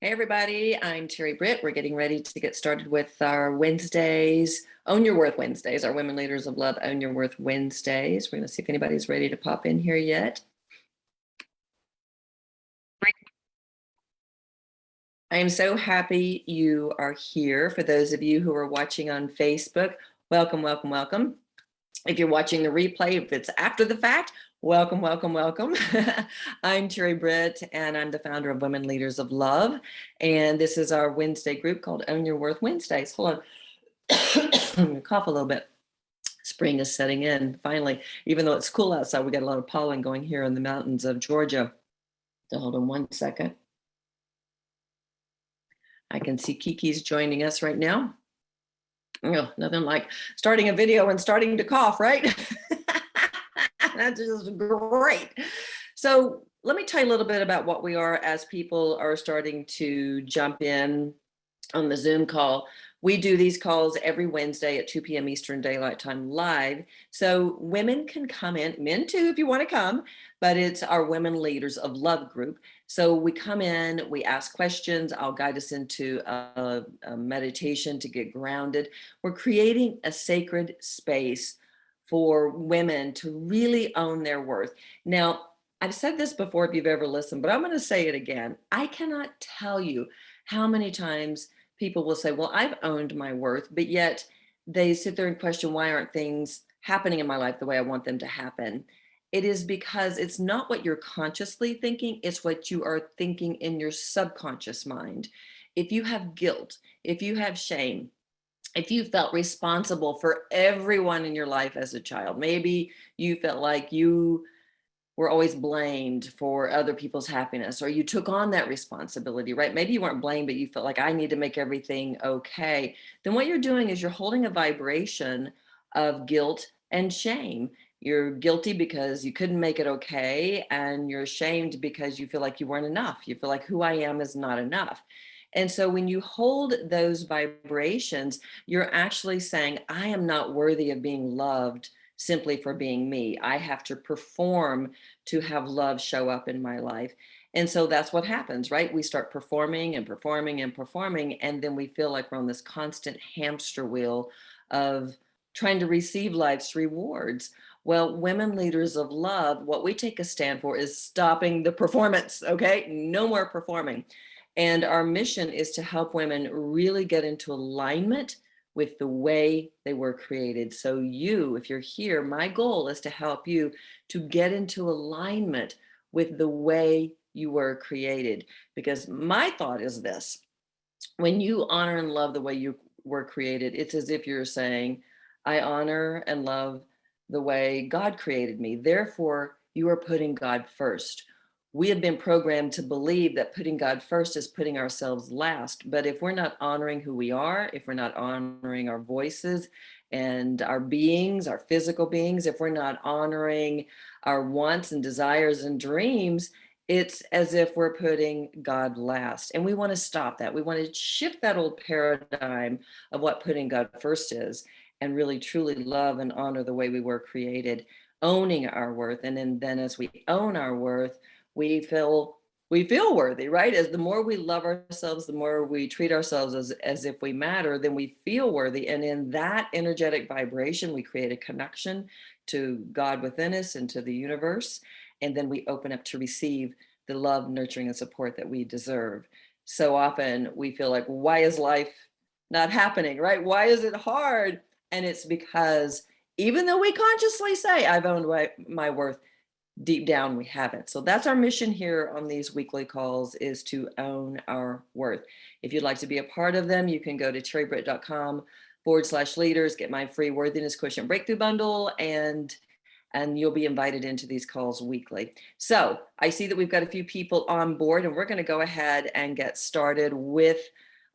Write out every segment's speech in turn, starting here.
Hey everybody, I'm Terri-Britt. We're getting ready to get started with our Wednesdays, Own Your Worth Wednesdays, our Women Leaders of Love Own Your Worth Wednesdays. We're going to see if anybody's ready to pop in here yet. I am so happy you are here. For those of you who are watching on Facebook, welcome, welcome, welcome. If you're watching the replay, if it's after the fact, welcome, welcome, welcome. I'm Terri-Britt, and I'm the founder of Women Leaders of Love. And this is our Wednesday group called Own Your Worth Wednesdays. Hold on. I'm going to cough a little bit. Spring is setting in, finally. Even though it's cool outside, we got a lot of pollen going here in the mountains of Georgia. So hold on one second. I can see Kiki's joining us right now. Oh, nothing like starting a video and starting to cough, right? That's just great. So let me tell you a little bit about what we are as people are starting to jump in on the Zoom call. We do these calls every Wednesday at 2 p.m. Eastern Daylight Time live. So women can come in, men too if you want to come, but it's our Women Leaders of Love group. So we come in, we ask questions. I'll guide us into a meditation to get grounded. We're creating a sacred space for women to really own their worth. Now, I've said this before if you've ever listened, but I'm going to say it again. I cannot tell you how many times people will say, well, I've owned my worth, but yet they sit there and question, why aren't things happening in my life the way I want them to happen? It is because it's not what you're consciously thinking, it's what you are thinking in your subconscious mind. If you have guilt, if you have shame, if you felt responsible for everyone in your life as a child, maybe you felt like you were always blamed for other people's happiness, or you took on that responsibility, right? Maybe you weren't blamed, but you felt like I need to make everything okay. Then what you're doing is you're holding a vibration of guilt and shame. You're guilty because you couldn't make it okay, and you're ashamed because you feel like you weren't enough. You feel like who I am is not enough. And so when you hold those vibrations, you're actually saying, I am not worthy of being loved simply for being me. I have to perform to have love show up in my life. And so that's what happens, right? We start performing and performing and performing, and then we feel like we're on this constant hamster wheel of trying to receive life's rewards. Well, Women Leaders of Love, what we take a stand for is stopping the performance, okay? No more performing. And our mission is to help women really get into alignment with the way they were created. So you, if you're here, my goal is to help you to get into alignment with the way you were created. Because my thought is this: when you honor and love the way you were created, it's as if you're saying, I honor and love the way God created me. Therefore, you are putting God first. We have been programmed to believe that putting God first is putting ourselves last. But if we're not honoring who we are, if we're not honoring our voices and our beings, our physical beings, if we're not honoring our wants and desires and dreams, it's as if we're putting God last. And we want to stop that. We want to shift that old paradigm of what putting God first is, and really truly love and honor the way we were created, owning our worth. And then as we own our worth, we feel worthy, right? As the more we love ourselves, the more we treat ourselves as if we matter, then we feel worthy. And in that energetic vibration, we create a connection to God within us and to the universe. And then we open up to receive the love, nurturing, and support that we deserve. So often we feel like, why is life not happening, right? Why is it hard? And it's because even though we consciously say, I've owned my worth, deep down we haven't. So that's our mission here on these weekly calls, is to own our worth. If you'd like to be a part of them, you can go to terribritt.com/leaders, get my free worthiness quotient breakthrough bundle, and you'll be invited into these calls weekly. So I see that we've got a few people on board, and we're going to go ahead and get started with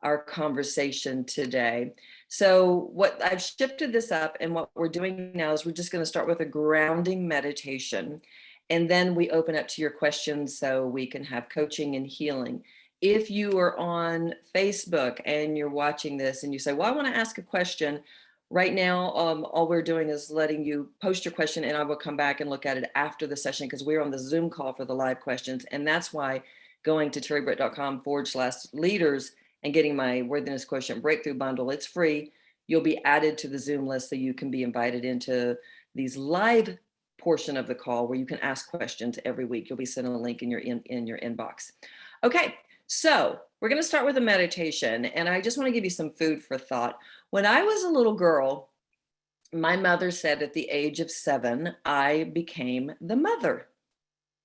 our conversation today. So what I've shifted this up, and what we're doing now is we're just going to start with a grounding meditation. And then we open up to your questions so we can have coaching and healing. If you are on Facebook and you're watching this and you say, well, I want to ask a question, right now, all we're doing is letting you post your question, and I will come back and look at it after the session, because we're on the Zoom call for the live questions. And that's why going to terribritt.com/leaders and getting my Worthiness Quotient Breakthrough Bundle. It's free. You'll be added to the Zoom list so you can be invited into these live portion of the call where you can ask questions every week. You'll be sent a link in your inbox. Okay, so we're going to start with a meditation, and I just want to give you some food for thought. When I was a little girl, my mother said at the age of 7, I became the mother.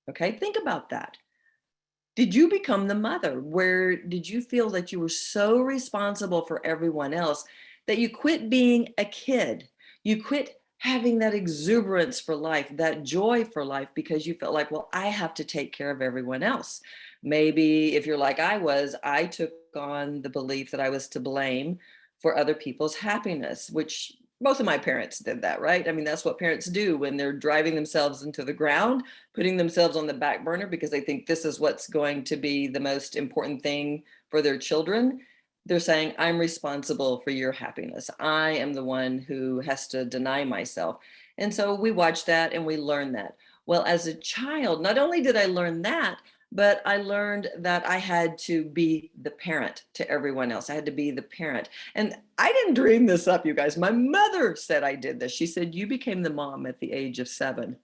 Okay, think about that. Did you become the mother? Where did you feel that you were so responsible for everyone else that you quit being a kid? You quit having that exuberance for life, that joy for life, because you felt like, well, I have to take care of everyone else. Maybe if you're like I was, I took on the belief that I was to blame for other people's happiness, which both of my parents did that, right? I mean, that's what parents do when they're driving themselves into the ground, putting themselves on the back burner because they think this is what's going to be the most important thing for their children. They're saying, I'm responsible for your happiness. I am the one who has to deny myself. And so we watch that and we learn that. Well, as a child, not only did I learn that, but I learned that I had to be the parent to everyone else. I had to be the parent. And I didn't dream this up, you guys. My mother said I did this. She said, you became the mom at the age of 7.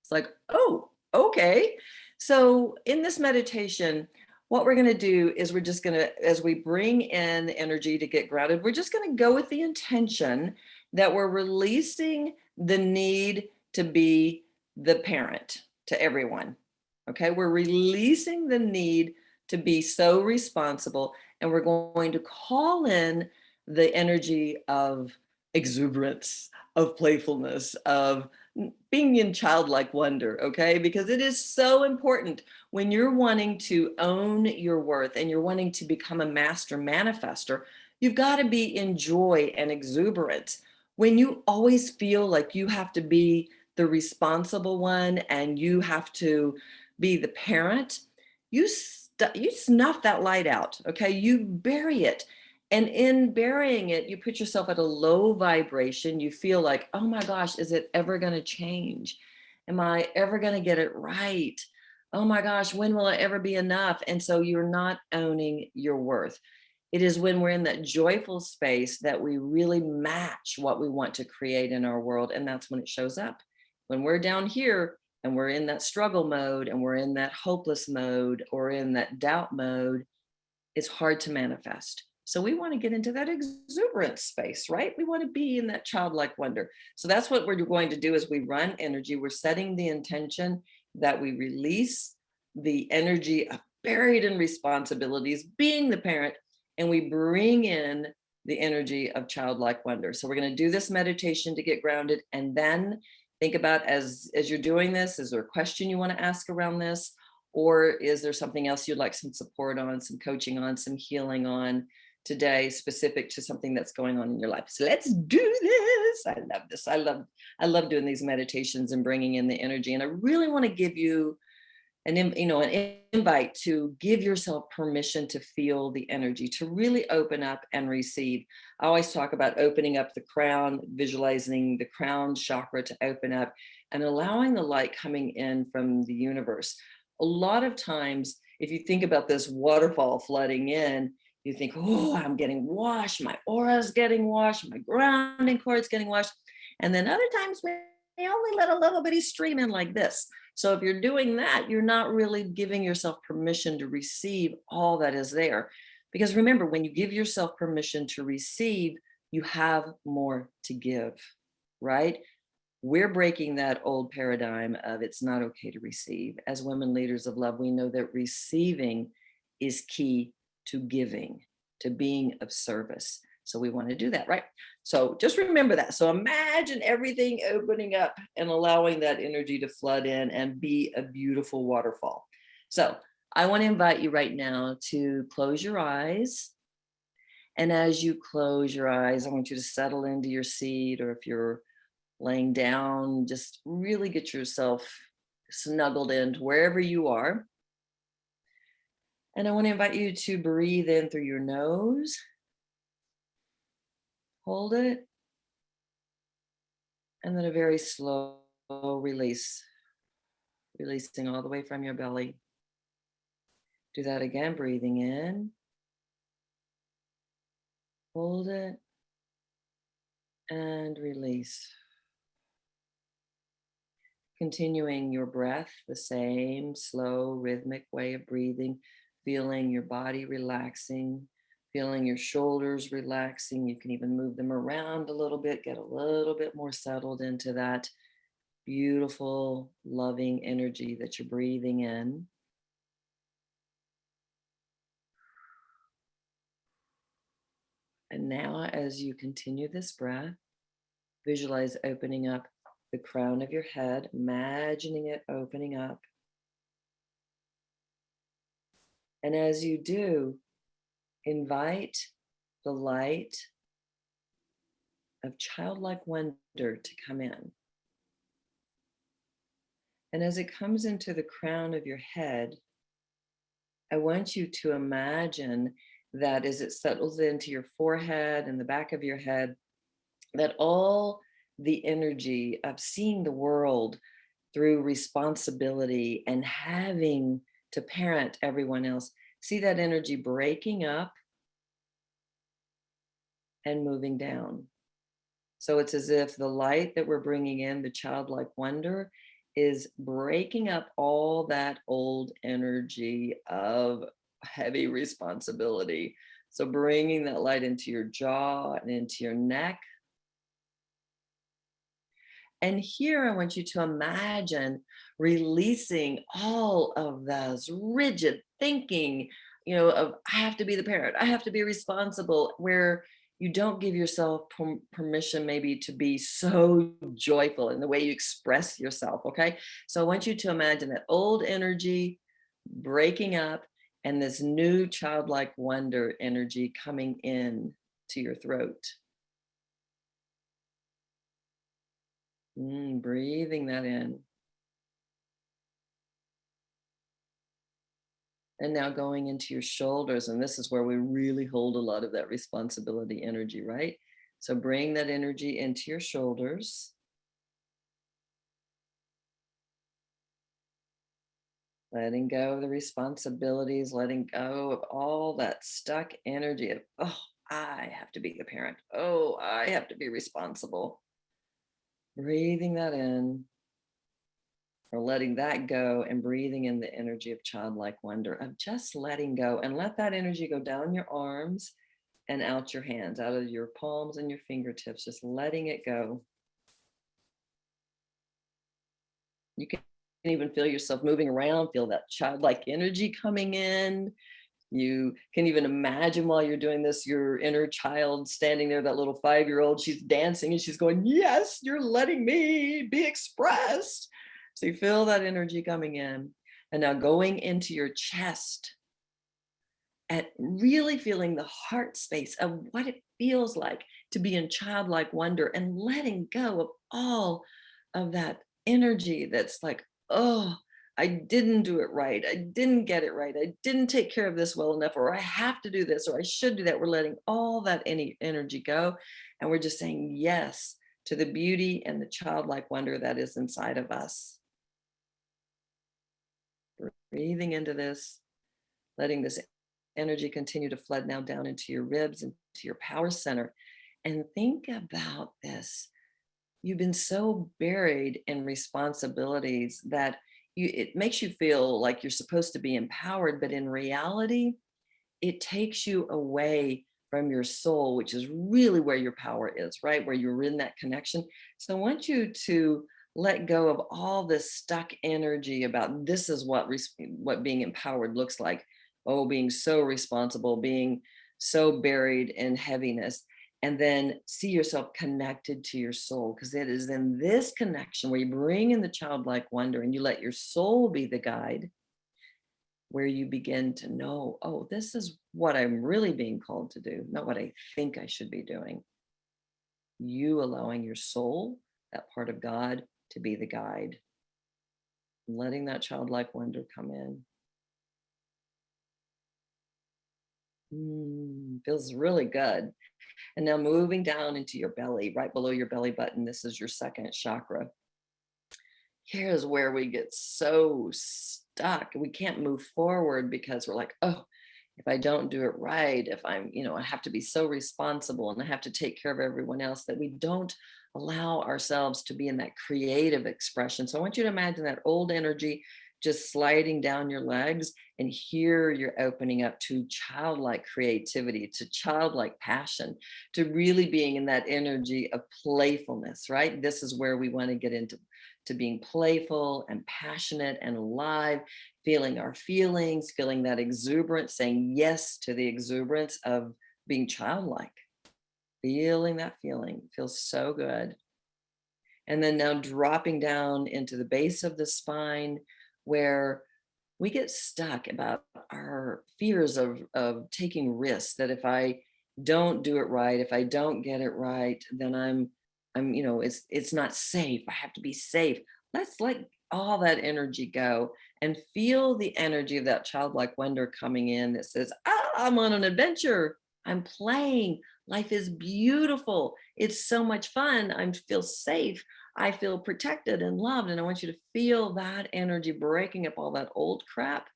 It's like, oh, okay. So in this meditation, what we're going to do is we're just going to, as we bring in energy to get grounded, we're just going to go with the intention that we're releasing the need to be the parent to everyone. Okay, we're releasing the need to be so responsible, and we're going to call in the energy of exuberance, of playfulness, of being in childlike wonder, okay? Because it is so important when you're wanting to own your worth and you're wanting to become a master manifester, you've got to be in joy and exuberance. When you always feel like you have to be the responsible one and you have to be the parent, you snuff that light out, okay? You bury it. And in burying it, you put yourself at a low vibration. You feel like, oh my gosh, is it ever going to change? Am I ever going to get it right? Oh my gosh, when will it ever be enough? And so you're not owning your worth. It is when we're in that joyful space that we really match what we want to create in our world. And that's when it shows up. When we're down here and we're in that struggle mode and we're in that hopeless mode or in that doubt mode, it's hard to manifest. So we want to get into that exuberance space, right? We want to be in that childlike wonder. So that's what we're going to do as we run energy. We're setting the intention that we release the energy of buried in responsibilities, being the parent, and we bring in the energy of childlike wonder. So we're going to do this meditation to get grounded, and then think about as you're doing this, is there a question you want to ask around this? Or is there something else you'd like some support on, some coaching on, some healing on today, specific to something that's going on in your life? So let's do this. I love this. I love doing these meditations and bringing in the energy. And I really want to give you an invite to give yourself permission to feel the energy, to really open up and receive. I always talk about opening up the crown, visualizing the crown chakra to open up and allowing the light coming in from the universe. A lot of times, if you think about this waterfall flooding in, you think, oh, I'm getting washed, my aura is getting washed, my grounding cord's getting washed. And then other times we only let a little bitty stream in like this. So if you're doing that, you're not really giving yourself permission to receive all that is there. Because remember, when you give yourself permission to receive, you have more to give, right? We're breaking that old paradigm of it's not okay to receive. As women leaders of love, we know that receiving is key to giving, to being of service. So we want to do that, right? So just remember that. So imagine everything opening up and allowing that energy to flood in and be a beautiful waterfall. So I want to invite you right now to close your eyes. And as you close your eyes, I want you to settle into your seat, or if you're laying down, just really get yourself snuggled into wherever you are. And I want to invite you to breathe in through your nose. Hold it. And then a very slow release, releasing all the way from your belly. Do that again, breathing in, hold it, and release. Continuing your breath, the same slow, rhythmic way of breathing, feeling your body relaxing, feeling your shoulders relaxing. You can even move them around a little bit, get a little bit more settled into that beautiful, loving energy that you're breathing in. And now, as you continue this breath, visualize opening up the crown of your head, imagining it opening up. And as you do, invite the light of childlike wonder to come in. And as it comes into the crown of your head, I want you to imagine that as it settles into your forehead and the back of your head, that all the energy of seeing the world through responsibility and having to parent everyone else, see that energy breaking up and moving down. So it's as if the light that we're bringing in, the childlike wonder, is breaking up all that old energy of heavy responsibility. So bringing that light into your jaw and into your neck. And here I want you to imagine releasing all of those rigid thinking, of I have to be the parent, I have to be responsible, where you don't give yourself permission maybe to be so joyful in the way you express yourself. Okay. So I want you to imagine that old energy breaking up and this new childlike wonder energy coming in to your throat. Breathing that in. And now going into your shoulders. And this is where we really hold a lot of that responsibility energy, right? So bring that energy into your shoulders. Letting go of the responsibilities, letting go of all that stuck energy of, oh, I have to be the parent. Oh, I have to be responsible. Breathing that in, or letting that go and breathing in the energy of childlike wonder, of just letting go, and let that energy go down your arms and out your hands, out of your palms and your fingertips, just letting it go. You can even feel yourself moving around, feel that childlike energy coming in. You can even imagine while you're doing this, your inner child standing there, that little 5-year-old, she's dancing and she's going, yes, you're letting me be expressed. So you feel that energy coming in, and now going into your chest and really feeling the heart space of what it feels like to be in childlike wonder, and letting go of all of that energy that's like, oh, I didn't do it right. I didn't get it right. I didn't take care of this well enough, or I have to do this, or I should do that. We're letting all that energy go. And we're just saying yes to the beauty and the childlike wonder that is inside of us. Breathing into this, letting this energy continue to flood now down into your ribs and to your power center. And think about this. You've been so buried in responsibilities that it makes you feel like you're supposed to be empowered, but in reality, it takes you away from your soul, which is really where your power is, right? Where you're in that connection. So I want you to let go of all this stuck energy about this is what being empowered looks like. Oh, being so responsible, being so buried in heaviness, and then see yourself connected to your soul, because it is in this connection where you bring in the childlike wonder and you let your soul be the guide, where you begin to know, oh, this is what I'm really being called to do, not what I think I should be doing. You allowing your soul, that part of God, to be the guide, letting that childlike wonder come in. Feels really good. And now moving down into your belly, right below your belly button. This is your second chakra. Here's where we get so stuck. We can't move forward because we're like, oh, if I don't do it right, if I'm, I have to be so responsible and I have to take care of everyone else, that we don't allow ourselves to be in that creative expression. So I want you to imagine that old energy just sliding down your legs, and here you're opening up to childlike creativity, to childlike passion, to really being in that energy of playfulness, right? This is where we want to get into to being playful and passionate and alive, feeling our feelings, feeling that exuberance, saying yes to the exuberance of being childlike, feeling that feeling feels so good. And then now dropping down into the base of the spine, where we get stuck about our fears of taking risks, that if I don't do it right, if I don't get it right, then it's not safe. I have to be safe. Let's let all that energy go and feel the energy of that childlike wonder coming in that says, oh, I'm on an adventure. I'm playing. Life is beautiful. It's so much fun. I feel safe. I feel protected and loved. And I want you to feel that energy breaking up all that old crap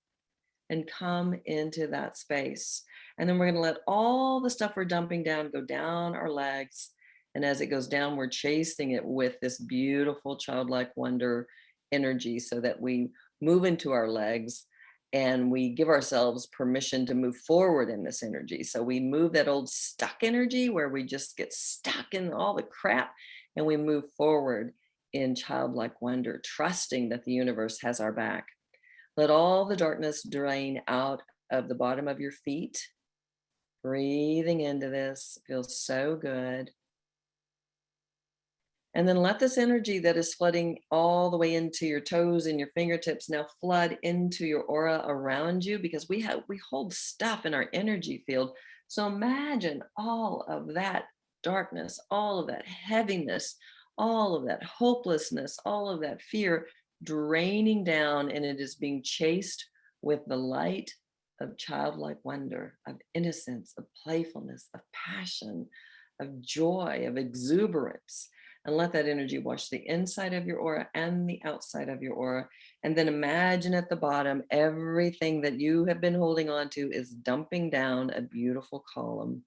and come into that space. And then we're going to let all the stuff we're dumping down go down our legs. And as it goes down, we're chasing it with this beautiful childlike wonder energy, so that we move into our legs and we give ourselves permission to move forward in this energy. So we move that old stuck energy where we just get stuck in all the crap, and we move forward in childlike wonder, trusting that the universe has our back. Let all the darkness drain out of the bottom of your feet. Breathing into this feels so good. And then let this energy that is flooding all the way into your toes and your fingertips now flood into your aura around you, because we hold stuff in our energy field. So imagine all of that darkness, all of that heaviness, all of that hopelessness, all of that fear draining down, and it is being chased with the light of childlike wonder, of innocence, of playfulness, of passion, of joy, of exuberance. And let that energy wash the inside of your aura and the outside of your aura. And then imagine at the bottom, everything that you have been holding on to is dumping down a beautiful column.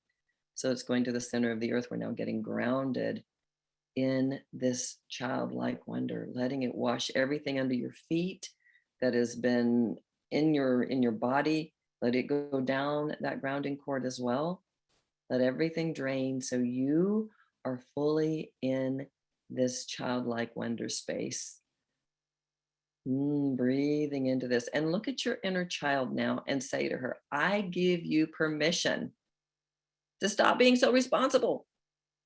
So it's going to the center of the earth. We're now getting grounded in this childlike wonder, letting it wash everything under your feet that has been in your body. Let it go down that grounding cord as well. Let everything drain, so you are fully in this childlike wonder space. Breathing into this, and look at your inner child now and say to her, I give you permission to stop being so responsible.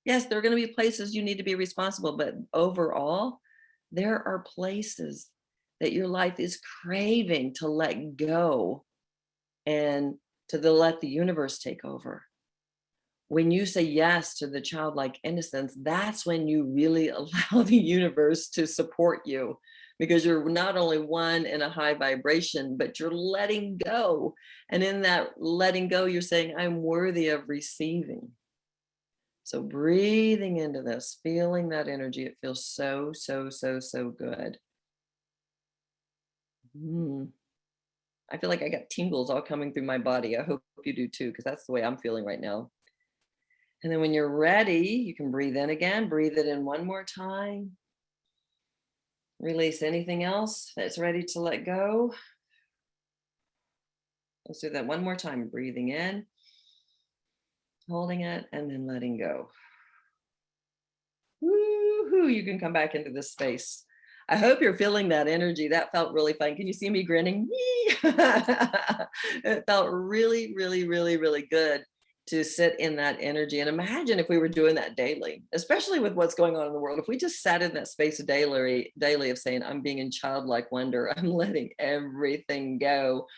Yes, there are going to be places you need to be responsible, but overall, there are places that your life is craving to let go and let the universe take over. When you say yes to the childlike innocence, that's when you really allow the universe to support you, because you're not only one in a high vibration, but you're letting go. And in that letting go, you're saying, I'm worthy of receiving. So breathing into this, feeling that energy, it feels so, so, so, so good. I feel like I got tingles all coming through my body. I hope you do too, because that's the way I'm feeling right now. And then when you're ready, you can breathe in again. Breathe it in one more time. Release anything else that's ready to let go. Let's do that one more time. Breathing in, holding it, and then letting go. Woo-hoo, you can come back into this space. I hope you're feeling that energy. That felt really fun. Can you see me grinning? It felt really, really, really, really good to sit in that energy. And imagine if we were doing that daily, especially with what's going on in the world. If we just sat in that space daily of saying, I'm being in childlike wonder, I'm letting everything go.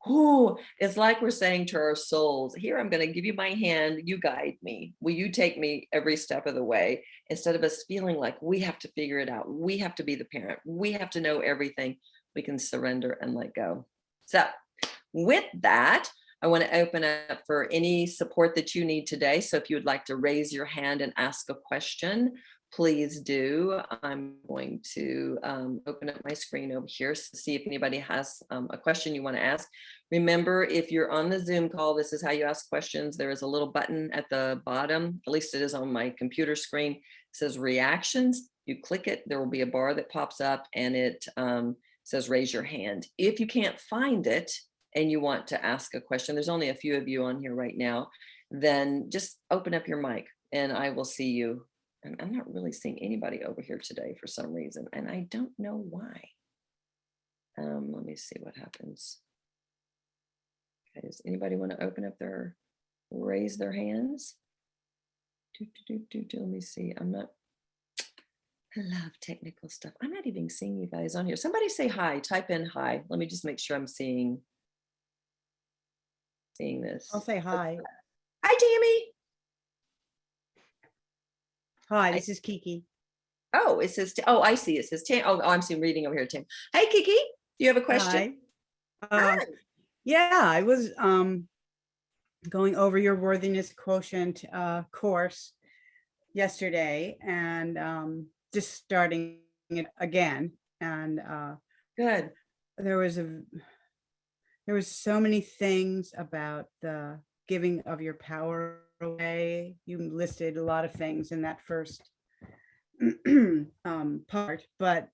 Ooh, it's like we're saying to our souls, here, I'm going to give you my hand. You guide me. Will you take me every step of the way? Instead of us feeling like we have to figure it out. We have to be the parent. We have to know everything. We can surrender and let go. So with that, I want to open up for any support that you need today. So if you would like to raise your hand and ask a question, please do. I'm going to open up my screen over here to see if anybody has a question you want to ask. Remember, if you're on the Zoom call, this is how you ask questions. There is a little button at the bottom, at least it is on my computer screen. It says reactions. You click it, there will be a bar that pops up and it says raise your hand. If you can't find it and you want to ask a question, there's only a few of you on here right now, then just open up your mic and I will see you. And I'm not really seeing anybody over here today for some reason, and I don't know why. Let me see what happens. Okay, does anybody want to open up their, raise their hands? Let me see. I love technical stuff. I'm not even seeing you guys on here. Somebody say hi, type in hi. Let me just make sure I'm seeing this. I'll say hi. Hi, Tammy. Hi, this is Kiki. Oh, it says, oh, I see. It says Tam. Oh, I'm seeing reading over here, Tam. Hey, Kiki, do you have a question? Hi. Yeah, I was going over your worthiness quotient course yesterday and just starting it again. And Good. There was so many things about the giving of your power away. You listed a lot of things in that first part, but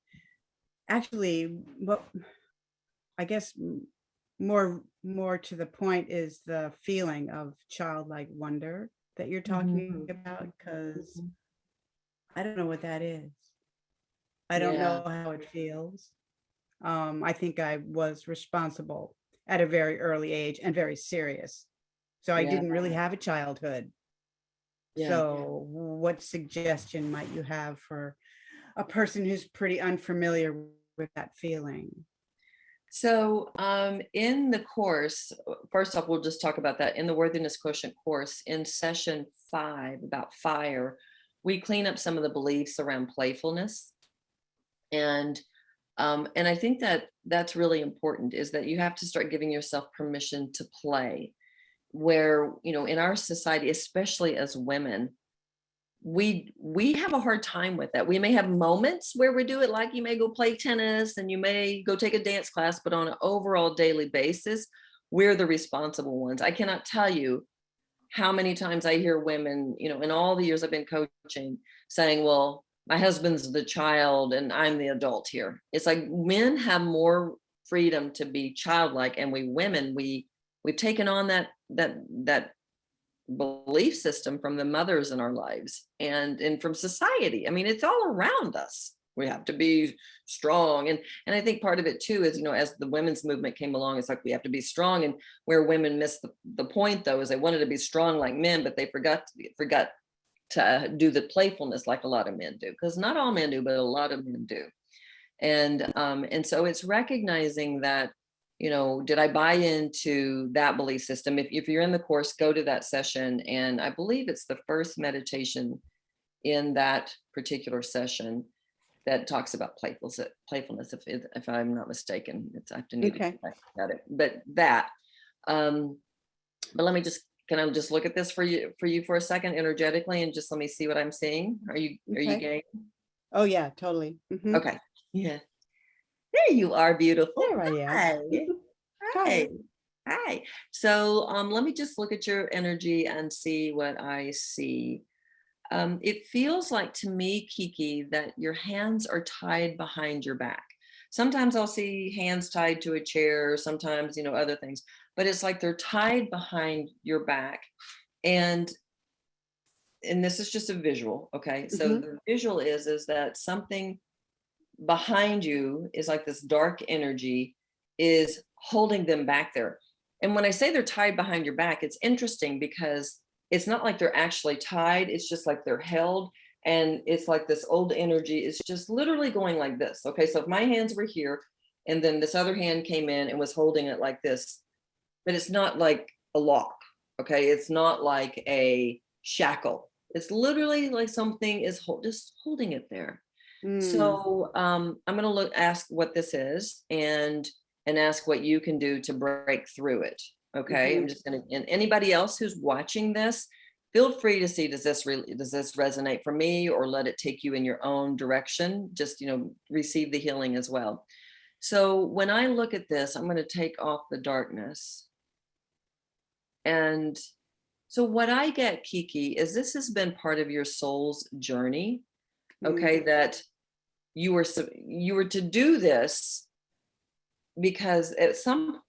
actually what I guess more to the point is the feeling of childlike wonder that you're talking about, because I don't know what that is. I don't know how it feels. I think I was responsible at a very early age and very serious. So I didn't really have a childhood. So what suggestion might you have for a person who's pretty unfamiliar with that feeling? So in the course, first off, we'll just talk about that. In the Worthiness Quotient course, in session 5 about fire, we clean up some of the beliefs around playfulness. And I think that that's really important, is that you have to start giving yourself permission to play. Where, you know, in our society, especially as women, we have a hard time with that. We may have moments where we do it, like you may go play tennis and you may go take a dance class, but on an overall daily basis, we're the responsible ones. I cannot tell you how many times I hear women, you know, in all the years I've been coaching, saying, well, my husband's the child and I'm the adult here. It's like men have more freedom to be childlike, and we women, we've taken on that belief system from the mothers in our lives and from society. I mean, it's all around us. We have to be strong. And I think part of it too is, you know, as the women's movement came along, it's like we have to be strong. And where women missed the point though, is they wanted to be strong like men, but they forgot to do the playfulness like a lot of men do, because not all men do, but a lot of men do. And so it's recognizing that, you know, did I buy into that belief system? If you're in the course, go to that session. And I believe it's the first meditation in that particular session that talks about playfulness, if I'm not mistaken. I have to need to get back at it. But let me just, can I just look at this for you for a second energetically, and just let me see what I'm seeing? Are you game? Oh yeah, totally. Okay. Yeah. There you are, beautiful. There I am. Hi. Hi. So let me just look at your energy and see what I see. It feels like to me, Kiki, that your hands are tied behind your back. Sometimes I'll see hands tied to a chair, sometimes, you know, other things, but it's like they're tied behind your back. And this is just a visual, okay? So the visual is that something behind you is like this dark energy is holding them back there. And when I say they're tied behind your back, it's interesting because it's not like they're actually tied. It's just like they're held. And it's like this old energy is just literally going like this. Okay, so if my hands were here and then this other hand came in and was holding it like this, but it's not like a lock. Okay, it's not like a shackle. It's literally like something is just holding it there. So I'm going to ask what this is and ask what you can do to break through it. Okay. I'm just going to, and anybody else who's watching this, feel free to see, does this resonate for me, or let it take you in your own direction? Just, receive the healing as well. So when I look at this, I'm going to take off the darkness. And so what I get, Kiki, is this has been part of your soul's journey. Okay, that you were to do this because at some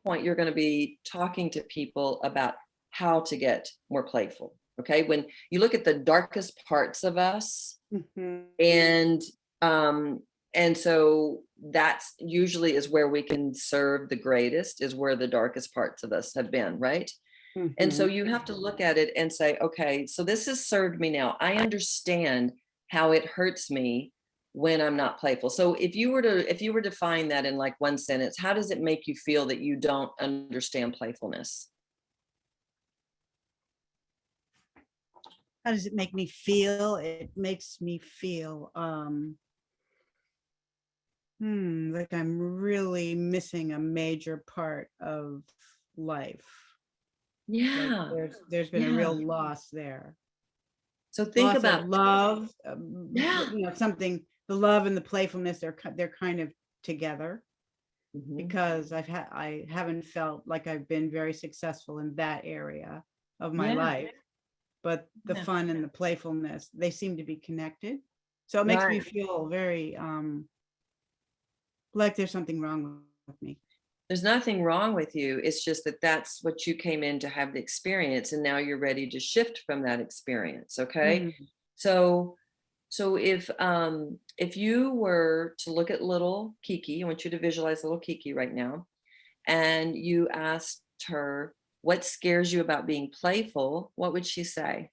point you're going to be talking to people about how to get more playful. Okay, when you look at the darkest parts of us, and so that's usually is where we can serve the greatest, is where the darkest parts of us have been, right? And so you have to look at it and say, okay, so this has served me now. I understand how it hurts me when I'm not playful. So if you were to define that in like one sentence, how does it make you feel that you don't understand playfulness? How does it make me feel? It makes me feel like I'm really missing a major part of life. Yeah. Like there's been a real loss there. So think Loss about of love, yeah. something, the love and the playfulness, they're kind of together, Mhm. because I haven't felt like I've been very successful in that area of my Yeah. life, but the Yeah. fun and the playfulness, they seem to be connected. So it makes me Right. feel very like there's something wrong with me. There's nothing wrong with you. It's just that that's what you came in to have the experience, and now you're ready to shift from that experience. Okay. Mhm. So if you were to look at little Kiki, I want you to visualize little Kiki right now, and you asked her, what scares you about being playful, what would she say?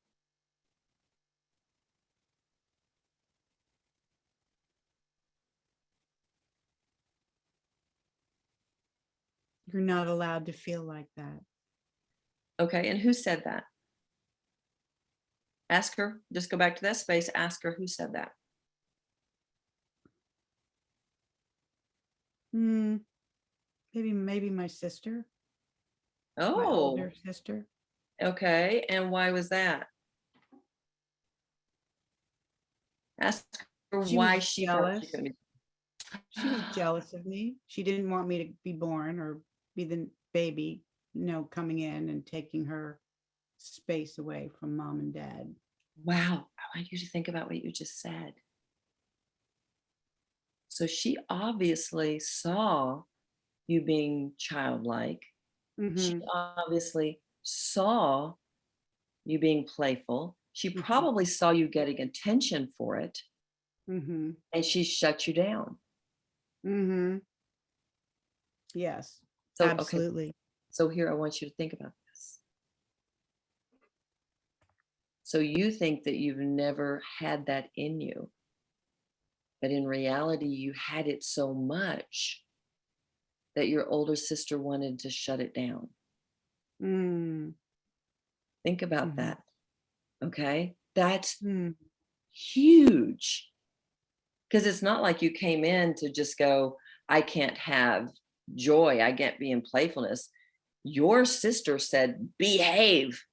You're not allowed to feel like that. Okay, and who said that? Ask her, just go back to that space, ask her who said that. Hmm. Maybe my sister, my Oh, older sister. okay. And why was that? Ask her She why was she felt she jealous. couldn't be. She was jealous of me. She didn't want me to be born or be the baby, coming in and taking her space away from mom and dad. Wow, I want you to think about what you just said. So she obviously saw you being childlike. She Mm-hmm. obviously saw you being playful. She Mm-hmm. probably saw you getting attention for it, Mm-hmm. and she shut you down. Mm-hmm. Yes, So, okay, absolutely. so here I want you to think about this. So you think that you've never had that in you, but in reality, you had it so much that your older sister wanted to shut it down. Mm-hmm. Think about that. Okay. That's Mm-hmm. huge, because it's not like you came in to just go, I can't have joy. I can't be in playfulness. Your sister said, behave,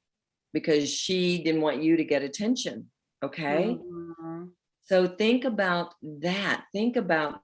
because she didn't want you to get attention. Okay. Mm-hmm. So think about that. Think about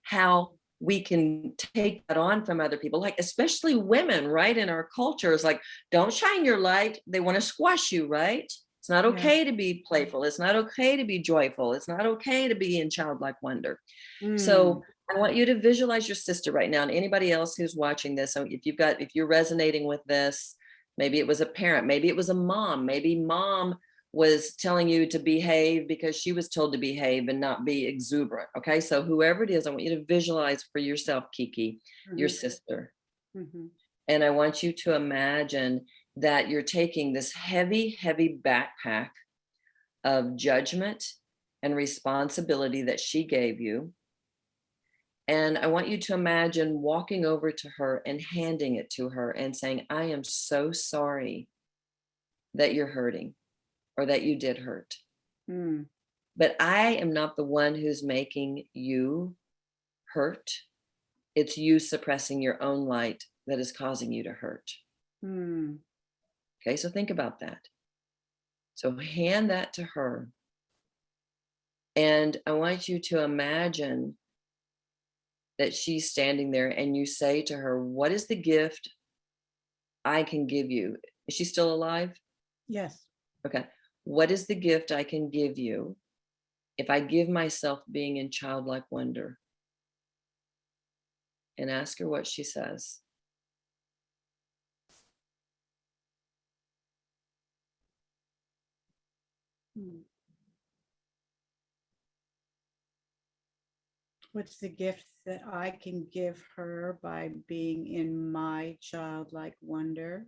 how we can take that on from other people, like especially women, right? In our culture, it's like, don't shine your light. They want to squash you, right? It's not Yeah. okay to be playful. It's not okay to be joyful. It's not okay to be in childlike wonder. Mm. So I want you to visualize your sister right now, and anybody else who's watching this. So if you're resonating with this, maybe it was a parent, maybe it was a mom, maybe mom was telling you to behave because she was told to behave and not be exuberant. Okay. So whoever it is, I want you to visualize for yourself, Kiki, your Mm-hmm. sister. Mm-hmm. And I want you to imagine that you're taking this heavy, heavy backpack of judgment and responsibility that she gave you. And I want you to imagine walking over to her and handing it to her and saying, I am so sorry that you're hurting or that you did hurt. Mm. But I am not the one who's making you hurt. It's you suppressing your own light that is causing you to hurt. Mm. Okay, so think about that. So hand that to her. And I want you to imagine that she's standing there and you say to her, what is the gift I can give you? Is she still alive? Yes. Okay. What is the gift I can give you if I give myself being in childlike wonder? And ask her what she says. Hmm. What's the gift that I can give her by being in my childlike wonder?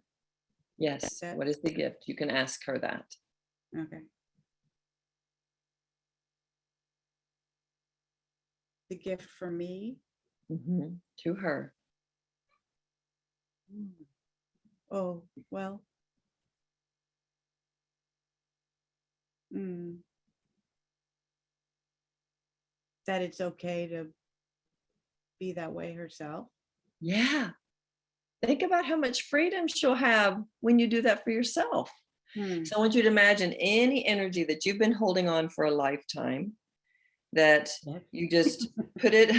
Yes. That What is the gift? You can ask her that. okay. The gift for me. To her. Oh, well. That it's okay to be that way herself. Yeah. Think about how much freedom she'll have when you do that for yourself. So I want you to imagine any energy that you've been holding on for a lifetime, that you just put it,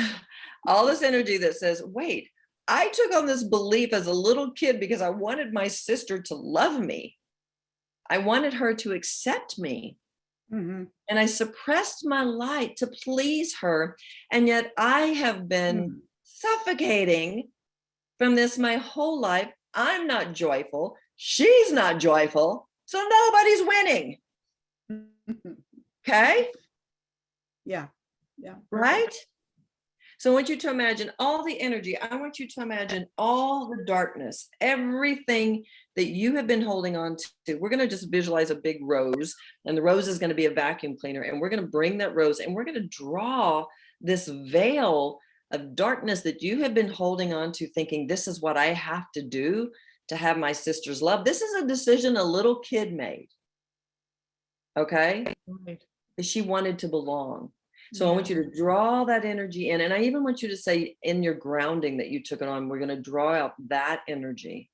all this energy that says, wait, I took on this belief as a little kid because I wanted my sister to love me. I wanted her to accept me. Mm-hmm. And I suppressed my light to please her. And yet I have been suffocating from this my whole life. I'm not joyful. She's not joyful. So nobody's winning. Okay. Yeah. Yeah. Right. So I want you to imagine all the energy. I want you to imagine all the darkness, everything that you have been holding on to. We're going to just visualize a big rose, and the rose is going to be a vacuum cleaner. And we're going to bring that rose and we're going to draw this veil of darkness that you have been holding on to, thinking this is what I have to do to have my sister's love. This is a decision a little kid made. Okay. Right. Because she wanted to belong. So I want you to draw that energy in. And I even want you to say in your grounding that you took it on, we're going to draw out that energy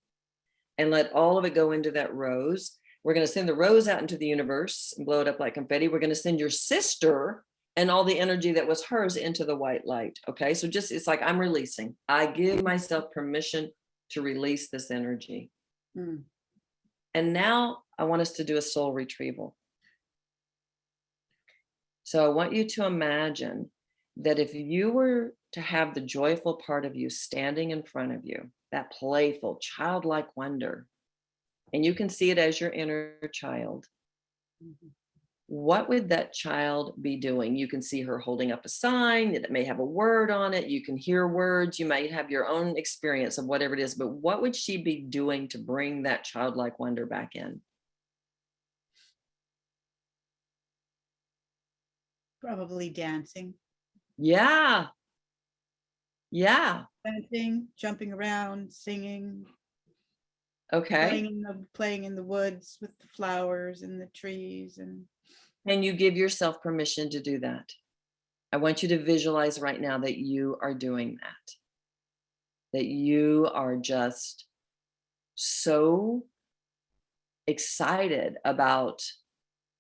and let all of it go into that rose. We're going to send the rose out into the universe and blow it up like confetti. We're going to send your sister and all the energy that was hers into the white light. Okay. So just, it's like I'm releasing. I give myself permission to release this energy. And now I want us to do a soul retrieval. So I want you to imagine that if you were to have the joyful part of you standing in front of you, that playful, childlike wonder, and you can see it as your inner child, what would that child be doing? You can see her holding up a sign that may have a word on it. You can hear words. You might have your own experience of whatever it is, but what would she be doing to bring that childlike wonder back in? Probably dancing. Yeah. Yeah. Dancing, jumping around, singing. Okay. Playing in the woods with the flowers and the trees. And you give yourself permission to do that. I want you to visualize right now that you are doing that you are just so excited about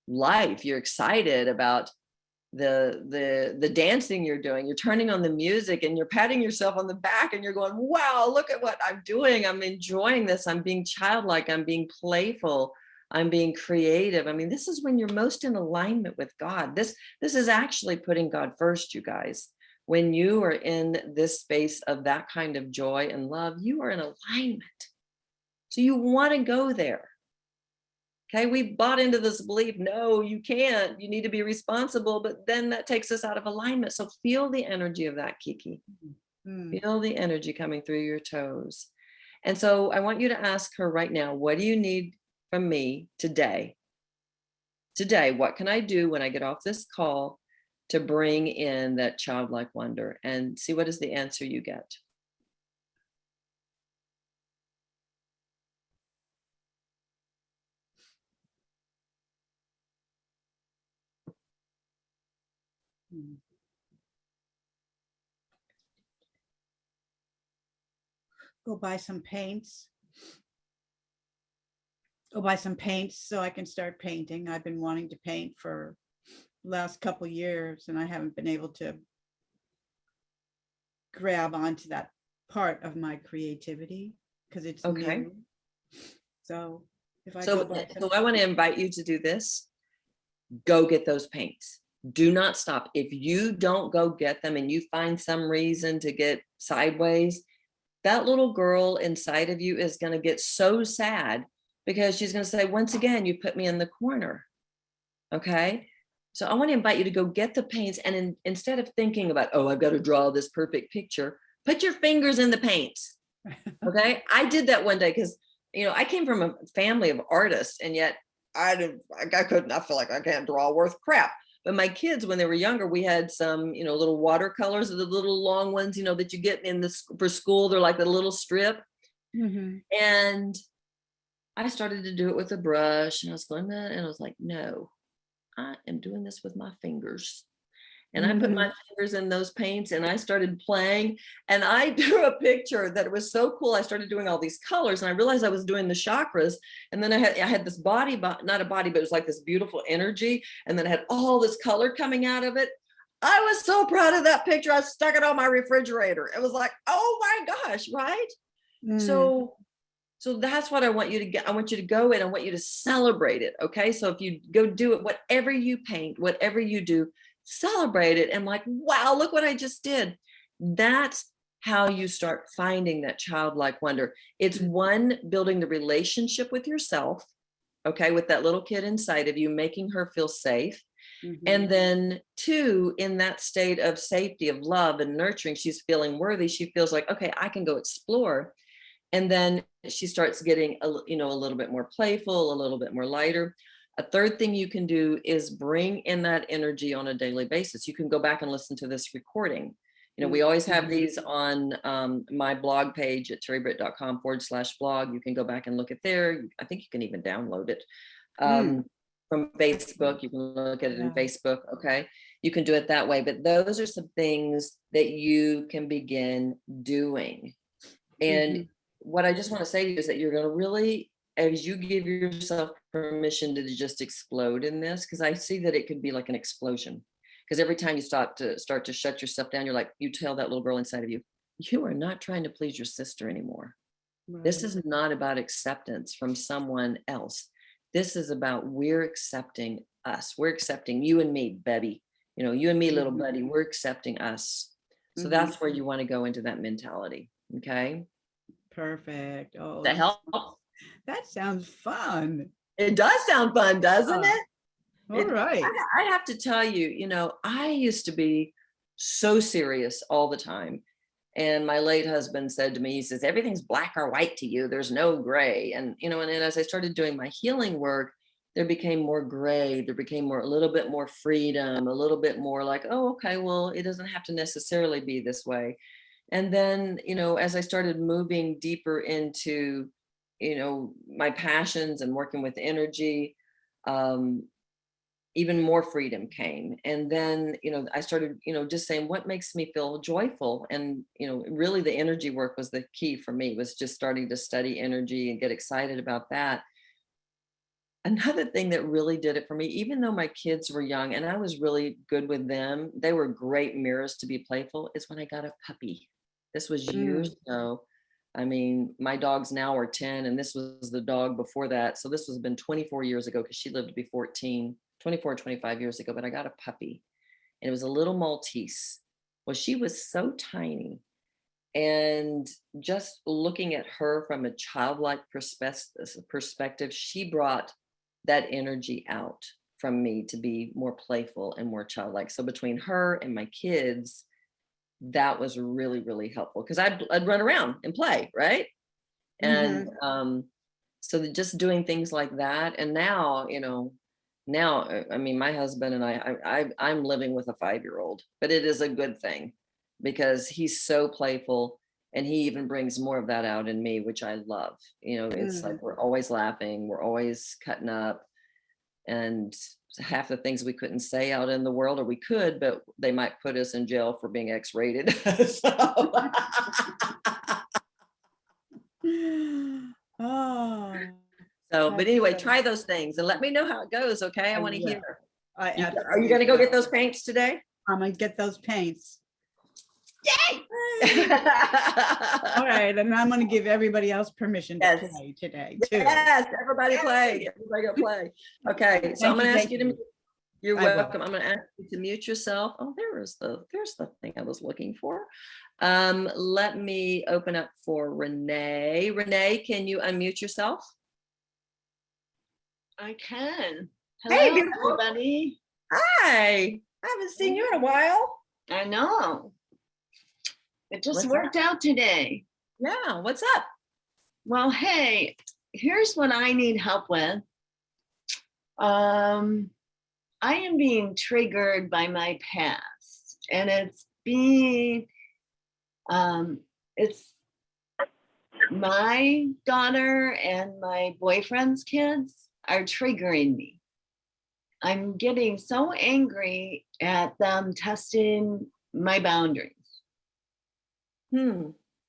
life. You're excited about the dancing you're doing. You're turning on the music and you're patting yourself on the back and you're going, wow, look at what I'm doing. I'm enjoying this. I'm being childlike. I'm being playful. I'm being creative. I mean, this is when you're most in alignment with God. This is actually putting God first, you guys. When you are in this space of that kind of joy and love, you are in alignment. So you want to go there. Okay, we bought into this belief, no, you can't, you need to be responsible, but then that takes us out of alignment. So feel the energy of that, Kiki. Feel the energy coming through your toes. And so I want you to ask her right now, what do you need from me today? Today, what can I do when I get off this call to bring in that childlike wonder? And see what is the answer you get. Go buy some paints. go buy some paints so I can start painting. I've been wanting to paint for last couple years and I haven't been able to grab onto that part of my creativity because it's Okay. new. So if I go So, buy so some, I want to invite you to do this. Go get those paints. Do not stop. If you don't go get them and you find some reason to get sideways, that little girl inside of you is going to get so sad because she's going to say, once again, you put me in the corner. Okay. So I want to invite you to go get the paints. And instead of thinking about, oh, I've got to draw this perfect picture, put your fingers in the paints. Okay. I did that one day because, I came from a family of artists and yet I couldn't, I feel like I can't draw worth crap. But my kids, when they were younger, we had some, little watercolors, the little long ones, that you get in this for school. They're like a little strip. Mhm. And I started to do it with a brush and I was going, and I was like, no, I am doing this with my fingers. And I put my fingers in those paints and I started playing and I drew a picture that was so cool. I started doing all these colors and I realized I was doing the chakras. And then I had this body, not a body, but it was like this beautiful energy. And then I had all this color coming out of it. I was so proud of that picture. I stuck it on my refrigerator. It was like, oh my gosh, right? So that's what I want you to get. I want you to go in. I want you to celebrate it. Okay. So if you go do it, whatever you paint, whatever you do, celebrate it. And like, wow, look what I just did. That's how you start finding that childlike wonder. It's one, building the relationship with yourself. Okay. With that little kid inside of you, making her feel safe. And then two, in that state of safety, of love and nurturing, she's feeling worthy. She feels like, okay, I can go explore. And then she starts getting a little bit more playful, a little bit more lighter. A third thing you can do is bring in that energy on a daily basis. You can go back and listen to this recording. We always have these on my blog page at terribritt.com/blog. You can go back and look at there. I think you can even download it from Facebook. You can look at it in Facebook. Okay. You can do it that way. But those are some things that you can begin doing. And what I just want to say to you is that you're going to really, as you give yourself permission to just explode in this, because I see that it could be like an explosion. Because every time you start to shut yourself down, you're like, you tell that little girl inside of you, you are not trying to please your sister anymore. This is not about acceptance from someone else. This is about, we're accepting us. We're accepting you and me, Betty. You and me, little buddy, we're accepting us. So that's where you want to go into that mentality. Okay. Perfect. Oh, That help? that sounds fun. It does sound fun, doesn't it? All right. I have to tell you, I used to be so serious all the time. And my late husband said to me, he says, everything's black or white to you. There's no gray. And, and then as I started doing my healing work, there became more gray. There became a little bit more freedom, a little bit more like, oh, okay, well, it doesn't have to necessarily be this way. And then, as I started moving deeper into, my passions and working with energy, even more freedom came. And then, I started, just saying what makes me feel joyful. And, really the energy work was the key for me, was just starting to study energy and get excited about that. Another thing that really did it for me, even though my kids were young and I was really good with them, they were great mirrors to be playful, is when I got a puppy. This was years ago. I mean, my dogs now are 10 and this was the dog before that. So this was been 24 years ago because she lived to be 24, 25 years ago, but I got a puppy and it was a little Maltese. Well, she was so tiny. And just looking at her from a childlike perspective, she brought that energy out from me to be more playful and more childlike. So between her and my kids, that was really, really helpful because I'd run around and play, right? And so just doing things like that. And now, I mean, my husband and I'm living with a 5-year-old, but it is a good thing because he's so playful and he even brings more of that out in me, which I love. It's like we're always laughing, we're always cutting up, and half the things we couldn't say out in the world, or we could, but they might put us in jail for being X-rated. Oh, So, but anyway, That's, try those things and let me know how it goes. Okay. I want to will. hear. I Are you absolutely going to go will. get those paints today? I'm gonna get those paints. Yay! All right, and I'm gonna give everybody else permission to Yes. play today too. Yes, everybody play. Everybody go play. Okay, so I'm Thank going to ask thank you to. You're I will. welcome. I'm going to ask you to mute yourself. Oh, there's the thing I was looking for. Let me open up for Renee. Renee, can you unmute yourself? I can. Hey, Hello, beautiful. everybody. Hi. I haven't seen you in a while. I know. It just What's worked out today. Yeah, what's up? Well, hey, here's what I need help with. I am being triggered by my past, and it's my daughter and my boyfriend's kids are triggering me. I'm getting so angry at them testing my boundaries.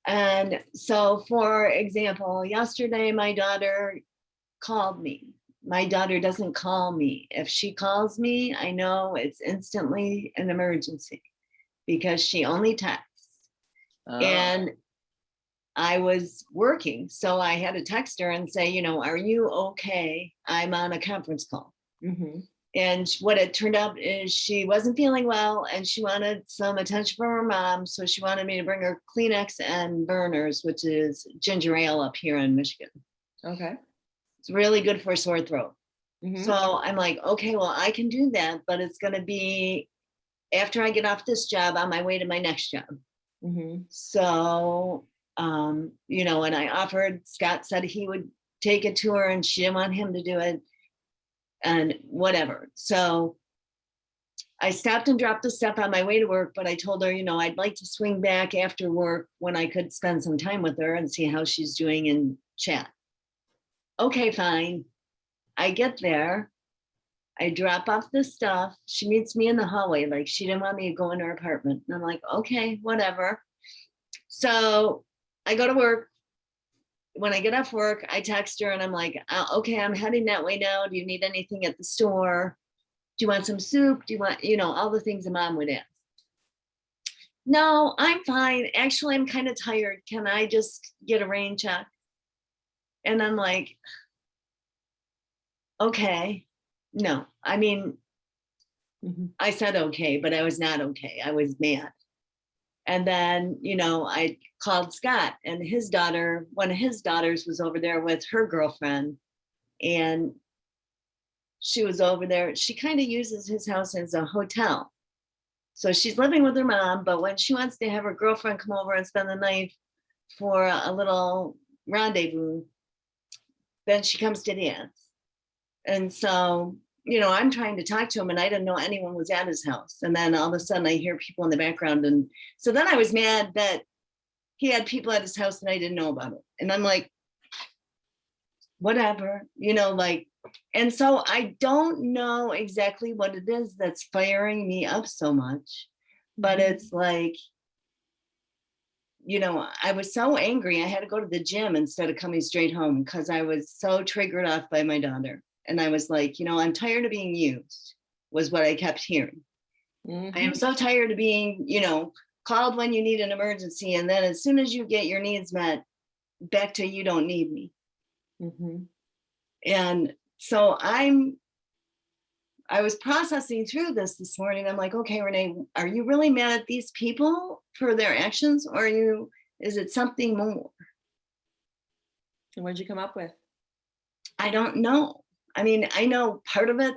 And so, for example, yesterday my daughter called me. My daughter doesn't call me. If she calls me, I know it's instantly an emergency because she only texts. And I was working, so I had to text her and say, are you okay? I'm on a conference call. And what it turned out is she wasn't feeling well and she wanted some attention from her mom. So she wanted me to bring her Kleenex and Burners, which is ginger ale up here in Michigan. Okay. It's really good for a sore throat. So I'm like, okay, well, I can do that, but it's going to be after I get off this job on my way to my next job. So, and I offered, Scott said he would take it to her and she didn't want him to do it. And whatever. So I stopped and dropped the stuff on my way to work, but I told her, I'd like to swing back after work when I could spend some time with her and see how she's doing and chat. Okay, fine. I get there. I drop off the stuff. She meets me in the hallway. Like she didn't want me to go in her apartment. And I'm like, okay, whatever. So I go to work. When I get off work, I text her and I'm like, okay, I'm heading that way now. Do you need anything at the store? Do you want some soup? Do you want, all the things a mom would ask? No, I'm fine. Actually, I'm kind of tired. Can I just get a rain check? And I'm like, okay, no. I mean, I said okay, but I was not okay. I was mad. And then, I called Scott and his daughter, one of his daughters was over there with her girlfriend. And she was over there. She kind of uses his house as a hotel. So she's living with her mom, but when she wants to have her girlfriend come over and spend the night for a little rendezvous, then she comes to dance. And so, I'm trying to talk to him and I didn't know anyone was at his house. And then all of a sudden I hear people in the background. And so then I was mad that he had people at his house and I didn't know about it. And I'm like, whatever, and so I don't know exactly what it is that's firing me up so much, but it's like, I was so angry. I had to go to the gym instead of coming straight home because I was so triggered off by my daughter. And I was like, I'm tired of being used, was what I kept hearing. I am so tired of being, called when you need an emergency. And then as soon as you get your needs met, back to you don't need me. And so I was processing through this morning. I'm like, okay, Renee, are you really mad at these people for their actions or is it something more? And what did you come up with? I don't know. I mean, I know part of it,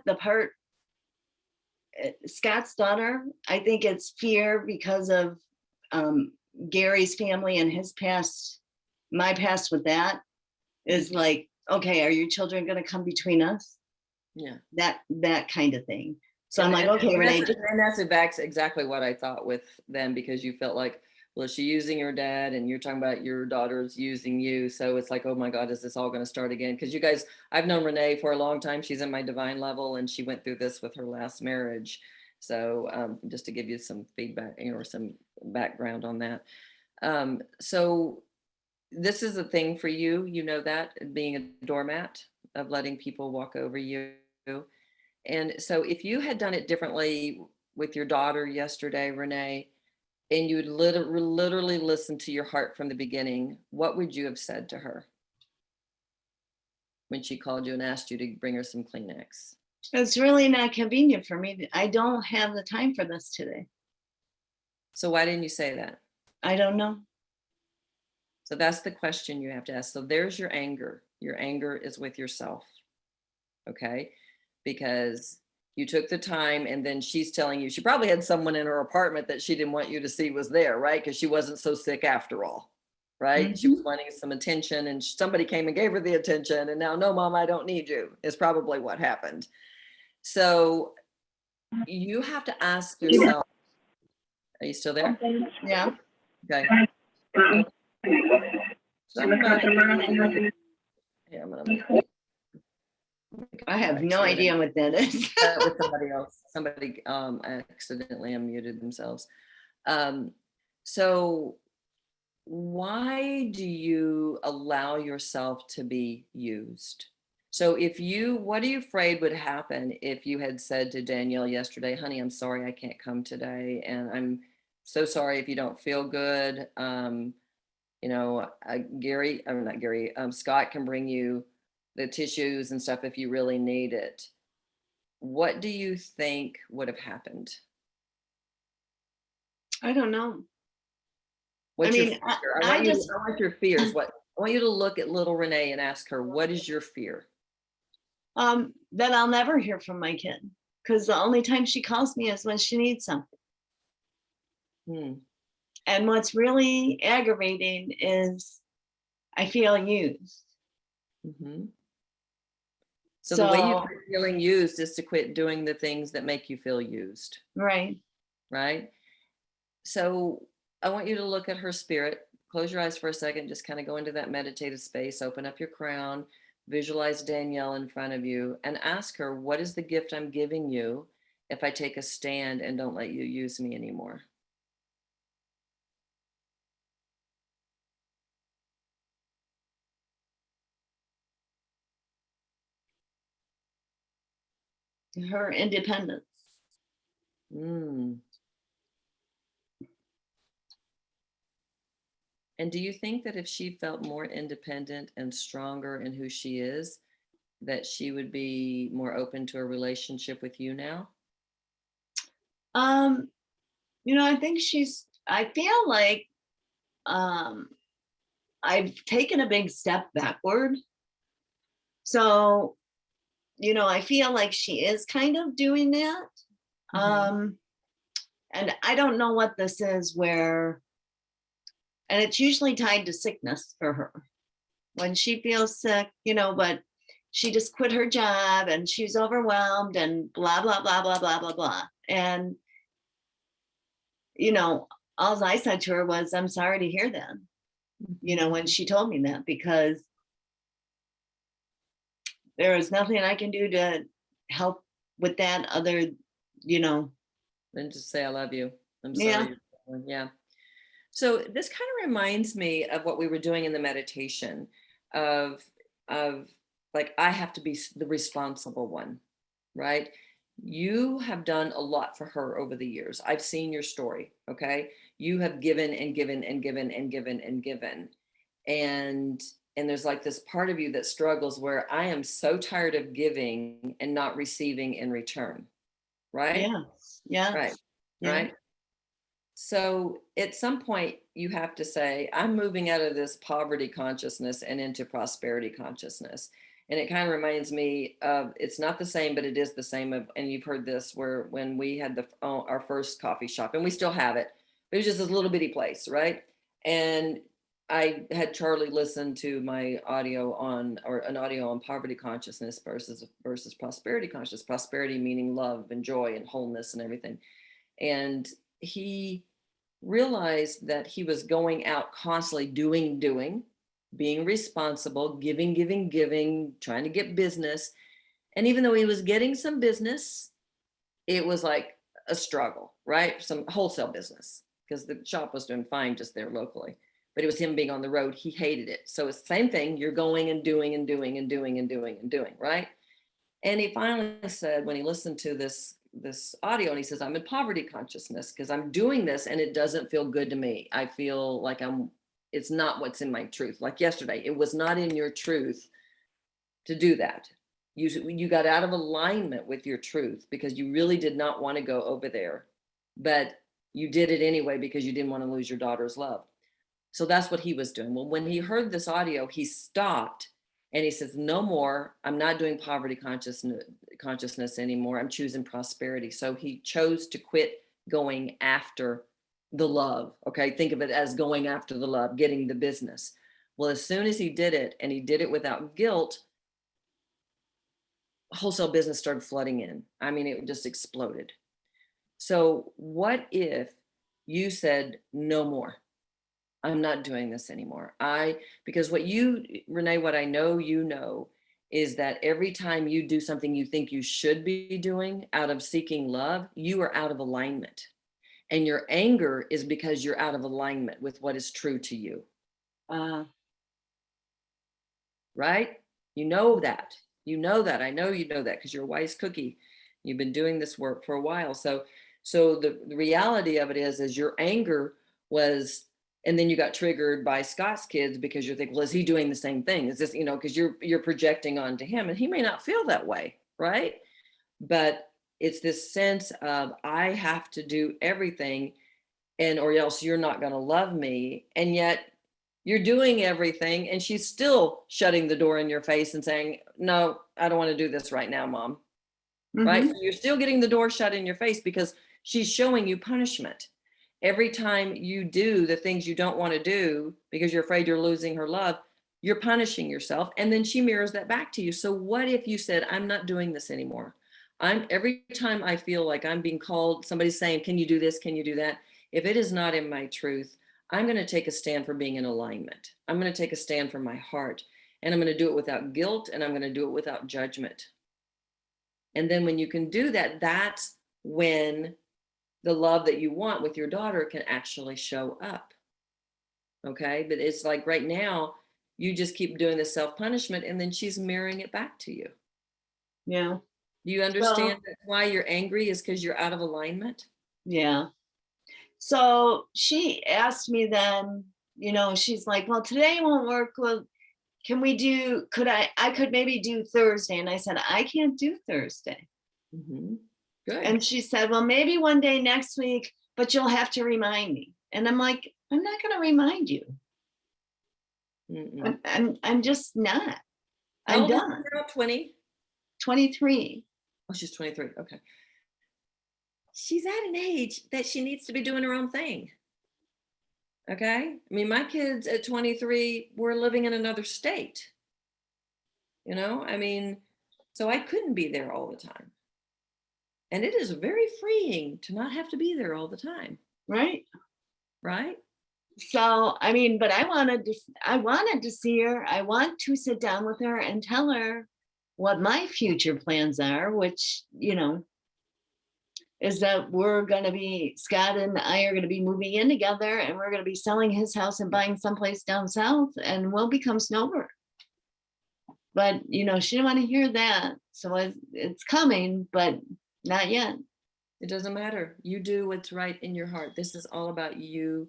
Scott's daughter, I think it's fear because of Gary's family and his past, my past with that is like, okay, are your children going to come between us? Yeah. That kind of thing. So I'm like, okay, Renee. And that's exactly what I thought with them, because you felt like, well, is she using your dad? And you're talking about your daughter's using you. So it's like, oh my God, is this all going to start again? Because you guys, I've known Renee for a long time. She's in my divine level and she went through this with her last marriage. So just to give you some feedback or some background on that. So this is a thing for you, that being a doormat. of letting people walk over you. And so if you had done it differently with your daughter yesterday, Renee, and you would literally listen to your heart from the beginning, what would you have said to her when she called you and asked you to bring her some Kleenex? It's really not convenient for me. I don't have the time for this today. So why didn't you say that? I don't know. So that's the question you have to ask. So there's your anger. Your anger is with yourself. Okay. Because you took the time, and then she's telling you she probably had someone in her apartment that she didn't want you to see was there, right? Because she wasn't so sick after all, right? She was wanting some attention, and somebody came and gave her the attention, and now, no, Mom, I don't need you, is probably what happened. So you have to ask yourself, are you still there? Yeah. Okay. Somebody, yeah, I'm gonna I have no idea what that is. that was somebody else. Somebody accidentally unmuted themselves. So why do you allow yourself to be used? So what are you afraid would happen if you had said to Danielle yesterday, honey, I'm sorry I can't come today, and I'm so sorry if you don't feel good. Scott can bring you the tissues and stuff if you really need it. What do you think would have happened? I don't know. What's I your mean, fear? I want your fears. I want you to look at little Renee and ask her, what is your fear? That I'll never hear from my kid, because the only time she calls me is when she needs something. And what's really aggravating is I feel used. So the way you quit feeling used is to quit doing the things that make you feel used. Right. Right. So I want you to look at her spirit. Close your eyes for a second. Just kind of go into that meditative space. Open up your crown. Visualize Danielle in front of you and ask her, what is the gift I'm giving you if I take a stand and don't let you use me anymore? Her independence. And do you think that if she felt more independent and stronger in who she is, that she would be more open to a relationship with you now? I think I feel like I've taken a big step backward. So, I feel like she is kind of doing that. And I don't know what this is and it's usually tied to sickness for her. When she feels sick, but she just quit her job and she's overwhelmed and blah, blah, blah, blah, blah, blah, blah. And, all I said to her was, I'm sorry to hear that, when she told me that, because there is nothing I can do to help with that other, Then just say, I love you. I'm sorry. Yeah. So this kind of reminds me of what we were doing in the meditation of like, I have to be the responsible one, right? You have done a lot for her over the years. I've seen your story. Okay. You have given and given and given and given and given. And there's like this part of you that struggles where I am so tired of giving and not receiving in return. Right? Yeah. Right. Yeah. Right. So at some point you have to say, I'm moving out of this poverty consciousness and into prosperity consciousness. And it kind of reminds me of, it's not the same, but it is the same of, and you've heard this, where when we had our first coffee shop, and we still have it, it was just this little bitty place, right? And I had Charlie listen to my audio on poverty consciousness versus prosperity consciousness, prosperity meaning love and joy and wholeness and everything. And he realized that he was going out constantly doing, being responsible, giving, trying to get business. And even though he was getting some business, it was like a struggle, right? Some wholesale business, because the shop was doing fine just there locally. but it was him being on the road. He hated it. So it's the same thing. You're going and doing and doing and doing and doing and doing, right? And he finally said, when he listened to this audio, and he says, I'm in poverty consciousness because I'm doing this and it doesn't feel good to me. I feel like it's not what's in my truth. Like yesterday, it was not in your truth to do that. You got out of alignment with your truth because you really did not want to go over there, but you did it anyway because you didn't want to lose your daughter's love. So that's what he was doing. Well, when he heard this audio, he stopped and he says, no more. I'm not doing poverty consciousness anymore. I'm choosing prosperity. So he chose to quit going after the love. Okay. Think of it as going after the love, getting the business. Well, as soon as he did it, and he did it without guilt, wholesale business started flooding in. I mean, it just exploded. So what if you said, no more? I'm not doing this anymore. Because what you, Renee, what I know, is that every time you do something you think you should be doing out of seeking love, you are out of alignment. And your anger is because you're out of alignment with what is true to you. Right? You know that. I know you know that because you're a wise cookie. You've been doing this work for a while. So the reality of it is your anger was, and then you got triggered by Scott's kids because you're thinking, well, is he doing the same thing? Is this, because you're projecting onto him, and he may not feel that way, right? But it's this sense of, I have to do everything, or else you're not going to love me. And yet you're doing everything, and she's still shutting the door in your face and saying, no, I don't want to do this right now, Mom. Mm-hmm. Right? So you're still getting the door shut in your face because she's showing you punishment. Every time you do the things you don't want to do because you're afraid you're losing her love, you're punishing yourself. And then she mirrors that back to you. So what if you said, I'm not doing this anymore? Every time I feel like I'm being called, somebody's saying, can you do this? Can you do that? If it is not in my truth, I'm going to take a stand for being in alignment. I'm going to take a stand for my heart, and I'm going to do it without guilt, and I'm going to do it without judgment. And then when you can do that, that's when the love that you want with your daughter can actually show up. Okay. But it's like right now, you just keep doing the self-punishment, and then she's mirroring it back to you. Yeah. Do you understand why you're angry is because you're out of alignment? Yeah. So she asked me then, she's like, well, today won't work. Well, I could maybe do Thursday. And I said, I can't do Thursday. Mm-hmm. Good. And she said, well, maybe one day next week, but you'll have to remind me. And I'm like, I'm not going to remind you. I'm just not. I'm done. 20? 23. Oh, she's 23. Okay. She's at an age that she needs to be doing her own thing. Okay. I mean, my kids at 23 were living in another state. So I couldn't be there all the time. And it is very freeing to not have to be there all the time. Right. Right. So, but I wanted to see her. I want to sit down with her and tell her what my future plans are, which, is that Scott and I are going to be moving in together, and we're going to be selling his house and buying someplace down south, and we'll become snowbird. But, she didn't want to hear that. So it's coming, but not yet. It doesn't matter. You do what's right in your heart. This is all about you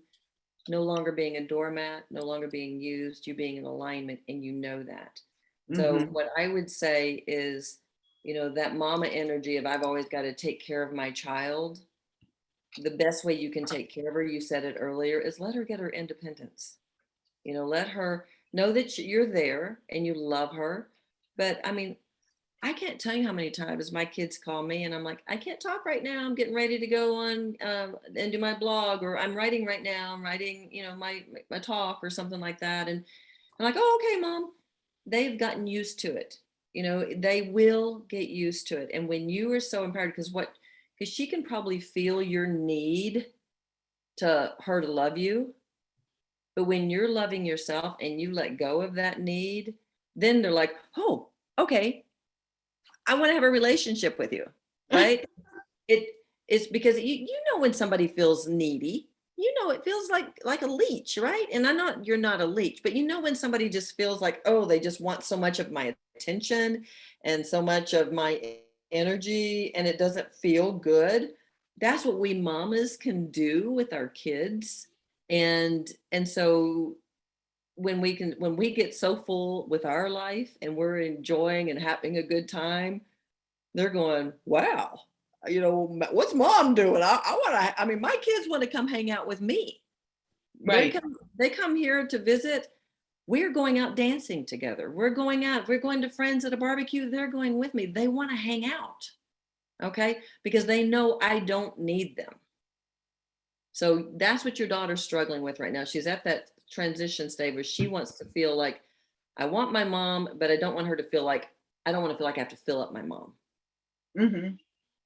no longer being a doormat, no longer being used, you being in alignment, and that. Mm-hmm. So what I would say is, that mama energy of I've always got to take care of my child. The best way you can take care of her, you said it earlier, is let her get her independence. Let her know that you're there and you love her. But I can't tell you how many times my kids call me and I'm like, I can't talk right now. I'm getting ready to go on and do my blog, or I'm writing right now. I'm writing, my talk or something like that. And I'm like, oh, okay, Mom. They've gotten used to it. They will get used to it. And when you are so empowered, because she can probably feel your need to her to love you. But when you're loving yourself and you let go of that need, then they're like, oh, okay, I want to have a relationship with you, right? It's because you know when somebody feels needy, it feels like a leech, right? And I know you're not a leech, but when somebody just feels like, oh, they just want so much of my attention and so much of my energy, and it doesn't feel good. That's what we mamas can do with our kids. And so when we get so full with our life and we're enjoying and having a good time, they're going, wow, what's mom doing? I mean, my kids want to come hang out with me. Right. They come here to visit. We're going out dancing together. We're going to friends at a barbecue. They're going with me. They want to hang out. Okay. Because they know I don't need them. So that's what your daughter's struggling with right now. She's at that transition stage where she wants to feel like, I want my mom, but I don't want her to feel like, I don't want to feel like I have to fill up my mom. Mm-hmm.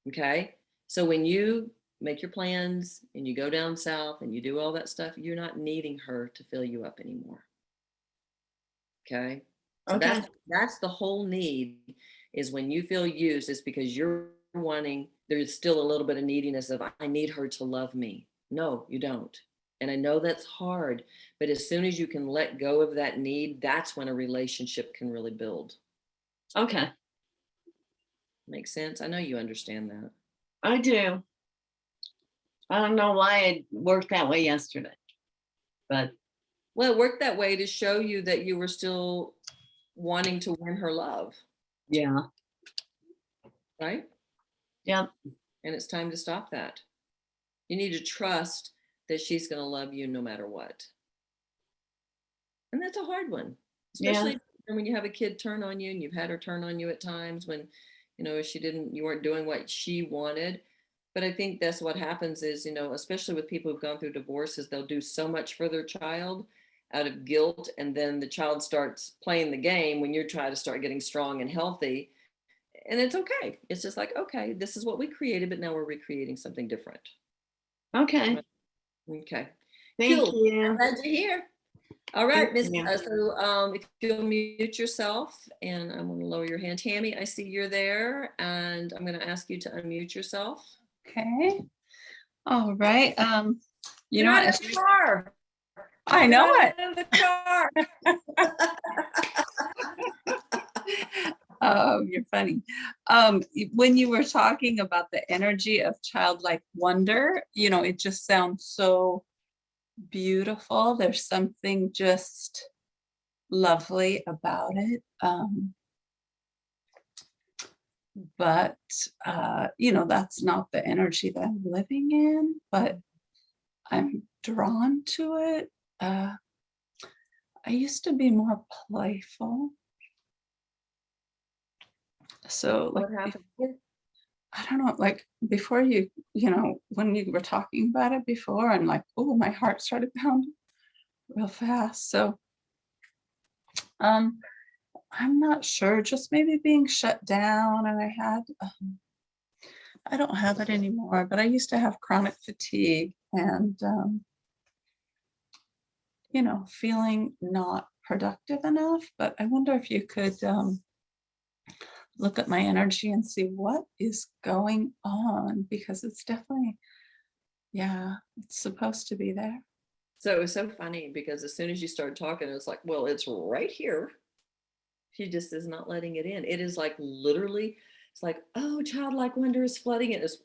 Okay. So when you make your plans and you go down south and you do all that stuff, you're not needing her to fill you up anymore. Okay. So Okay. that's the whole need, is when you feel used, it's because you're wanting, there's still a little bit of neediness of, I need her to love me. No, you don't. And I know that's hard, but as soon as you can let go of that need, that's when a relationship can really build. Okay. Makes sense? I know you understand that. I do. I don't know why it worked that way yesterday, but Well, it worked that way to show you that you were still wanting to win her love, yeah. right? Yeah. And it's time to stop that. You need to trust that she's going to love you no matter what. And that's a hard one, especially when you have a kid turn on you, and you've had her turn on you at times when, you weren't doing what she wanted. But I think that's what happens is, especially with people who've gone through divorces, they'll do so much for their child out of guilt. And then the child starts playing the game when you're trying to start getting strong and healthy. And it's okay. It's just like, okay, this is what we created, but now we're recreating something different. Okay. Okay. Thank Cool. you. I'm glad you're here. All right, Miss. you. So if you'll mute yourself, and I'm going to lower your hand. Tammy, I see you're there, and I'm going to ask you to unmute yourself. Okay. All right. You Get know out what? of the car. I know it. Get out of the car. Oh, you're funny. When you were talking about the energy of childlike wonder, it just sounds so beautiful. There's something just lovely about it. But that's not the energy that I'm living in, but I'm drawn to it. I used to be more playful. So What happened? I don't know, like before when you were talking about it before, and like, oh, my heart started pounding real fast. So I'm not sure, just maybe being shut down. And I don't have it anymore, but I used to have chronic fatigue and feeling not productive enough. But I wonder if you could look at my energy and see what is going on, because it's definitely, it's supposed to be there. So it was so funny because as soon as you started talking, it's like, well, it's right here. She just is not letting it in. It is like literally, it's like, oh, childlike wonder is flooding it. It's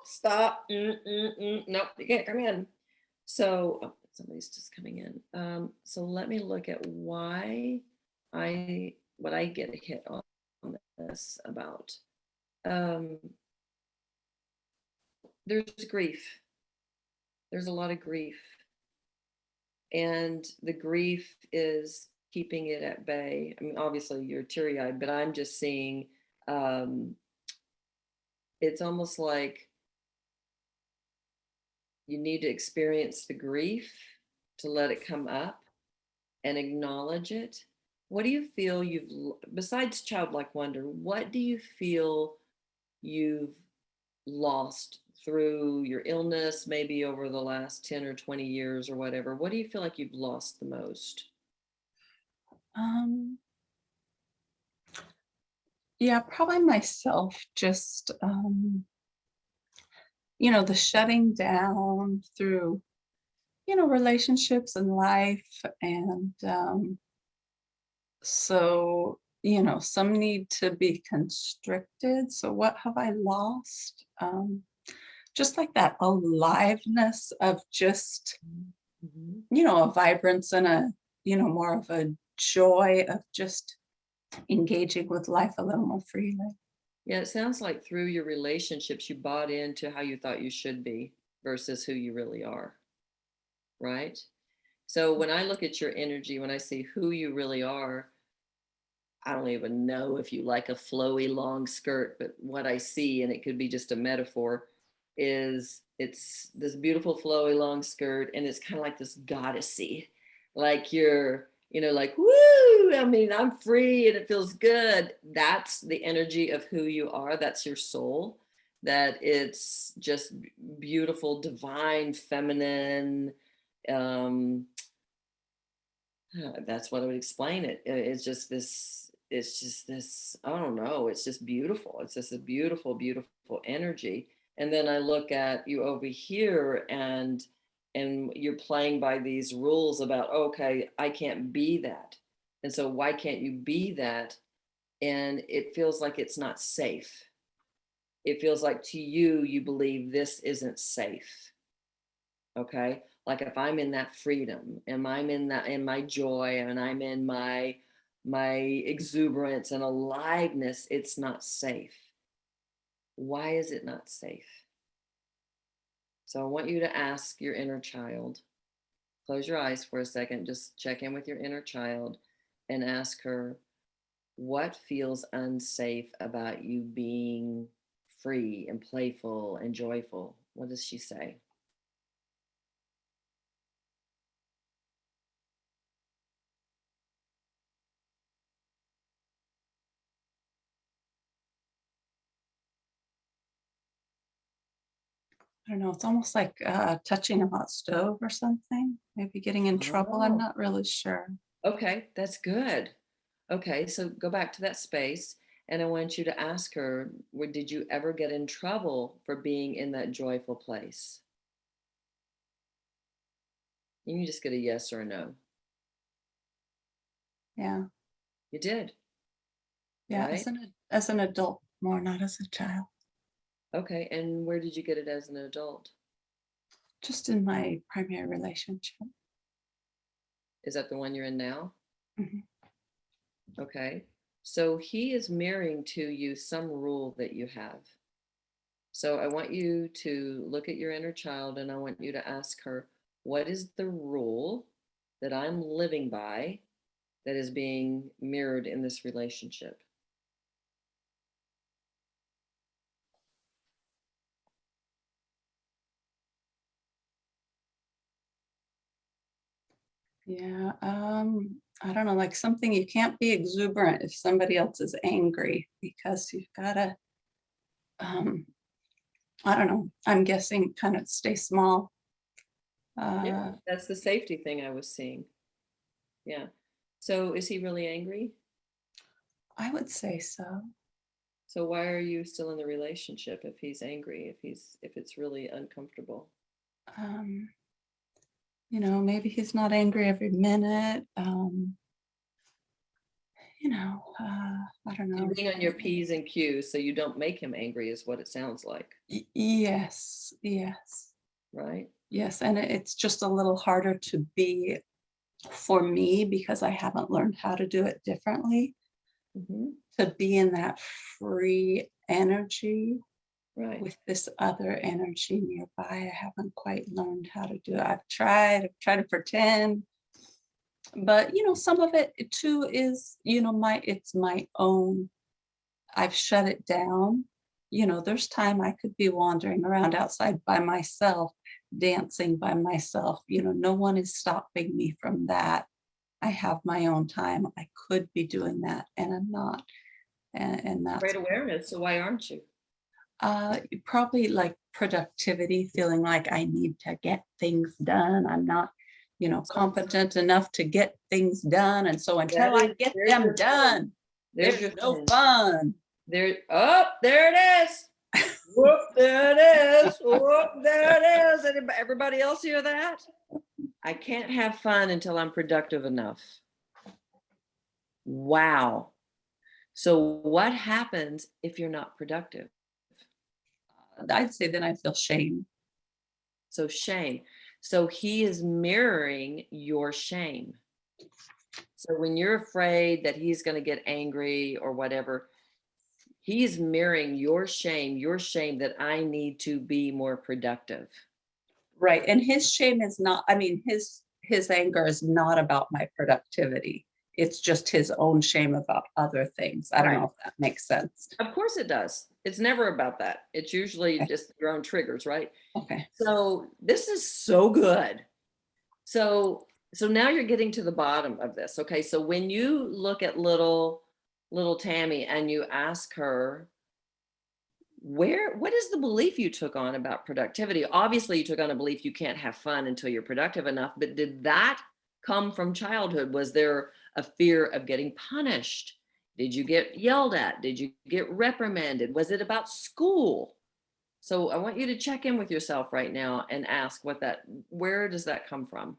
stop. Nope, you can't come in. So somebody's just coming in. So let me look at what I get a hit on this about. There's grief. There's a lot of grief. And the grief is keeping it at bay. I mean, obviously you're teary-eyed, but I'm just seeing it's almost like you need to experience the grief to let it come up and acknowledge it. What do you feel besides childlike wonder, what do you feel you've lost through your illness, maybe over the last 10 or 20 years or whatever? What do you feel like you've lost the most? Yeah, probably myself, just the shutting down through relationships and life. And so, some need to be constricted. So what have I lost? Just like that aliveness of just, Mhm. a vibrance and a, more of a joy of just engaging with life a little more freely. Yeah, it sounds like through your relationships, you bought into how you thought you should be versus who you really are, right? So when I look at your energy, when I see who you really are, I don't even know if you like a flowy long skirt, but what I see, and it could be just a metaphor, is it's this beautiful flowy long skirt, and it's kind of like this goddessy, like you're, like woo. I mean, I'm free and it feels good. That's the energy of who you are. That's your soul. That it's just beautiful, divine, feminine. Um, that's what I would explain it. It's just this. It's just this. I don't know. It's just beautiful. It's just a beautiful, beautiful energy. And then I look at you over here, and you're playing by these rules about, okay, I can't be that, and so why can't you be that? And it feels like it's not safe. It feels like to you, you believe this isn't safe. Okay, like if I'm in that freedom and I'm in that, in my joy, and I'm in my exuberance and aliveness, it's not safe. Why is it not safe? So I want you to ask your inner child. Close your eyes for a second, just check in with your inner child and ask her, what feels unsafe about you being free and playful and joyful? What does she say? I don't know, it's almost like touching a hot stove or something, maybe getting in trouble. I'm Oh, not really sure. okay, that's good. Okay, so go back to that space, and I want you to ask her, did you ever get in trouble for being in that joyful place? You can just get a yes or a no. Yeah. You did, Yeah. right? As an adult more, not as a child. Okay, and where did you get it as an adult? Just in my primary relationship. Is that the one you're in now? Mhm. Okay, so he is mirroring to you some rule that you have. So I want you to look at your inner child, and I want you to ask her, what is the rule that I'm living by that is being mirrored in this relationship? Yeah. I don't know, like something, you can't be exuberant if somebody else is angry because you've got to, um, I don't know, I'm guessing kind of stay small. Yeah, Uh, that's the safety thing I was seeing. Yeah. So is he really angry? I would say so. So why are you still in the relationship if he's angry, if it's really uncomfortable? Um, maybe he's not angry every minute. I don't So you're know. being on your P's and Q's so you don't make him angry is what it sounds like, Yes, yes, right? yes. And it's just a little harder to be for me because I haven't learned how to do it differently, Hmm. to be in that free energy Right. with this other energy nearby. I haven't quite learned how to do it. I've tried to pretend, but some of it too is, it's my own. I've shut it down. There's time I could be wandering around outside by myself, dancing by myself. No one is stopping me from that. I have my own time. I could be doing that, and I'm not. And Great that's awareness. So why aren't you? probably like productivity, feeling like I need to get things done. I'm not, So competent enough to get things done. And so until I get there's them your friend. done, There's there's your no friend. fun. There it is. Whoop, there it is. Whoop, there it is. Everybody else hear that? I can't have fun until I'm productive enough. Wow. So what happens if you're not productive? I'd say then I feel shame. So shame. So he is mirroring your shame. So when you're afraid that he's going to get angry or whatever, he's mirroring your shame that I need to be more productive. Right. And his shame is not, I mean, his anger is not about my productivity. It's just his own shame about other things. I don't know if that makes sense. Of course it does. It's never about that. It's usually just your own triggers, right? Okay. So this is so good. So now you're getting to the bottom of this. Okay. So when you look at little Tammy and you ask her, what is the belief you took on about productivity? Obviously you took on a belief you can't have fun until you're productive enough, but did that come from childhood? Was there a fear of getting punished? Did you get yelled at? Did you get reprimanded? Was it about school? So I want you to check in with yourself right now and ask where does that come from?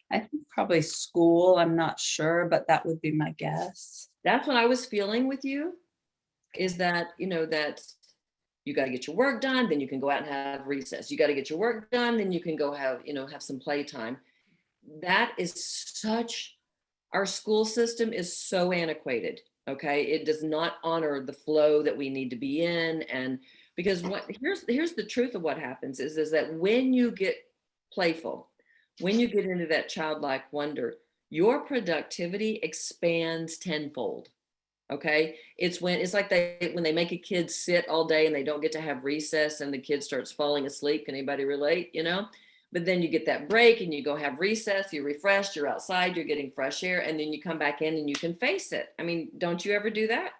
I think probably school. I'm not sure, but that would be my guess. That's what I was feeling with you, is that, that you got to get your work done, then you can go out and have recess. You got to get your work done, then you can go have some playtime. That is our school system is so antiquated. Okay. It does not honor the flow that we need to be in. And because here's the truth of what happens is that when you get playful, when you get into that childlike wonder, your productivity expands tenfold. Okay. It's like when they make a kid sit all day and they don't get to have recess and the kid starts falling asleep. Can anybody relate? But then you get that break and you go have recess, you're refreshed, you're outside, you're getting fresh air, and then you come back in and you can face it. I mean, don't you ever do that?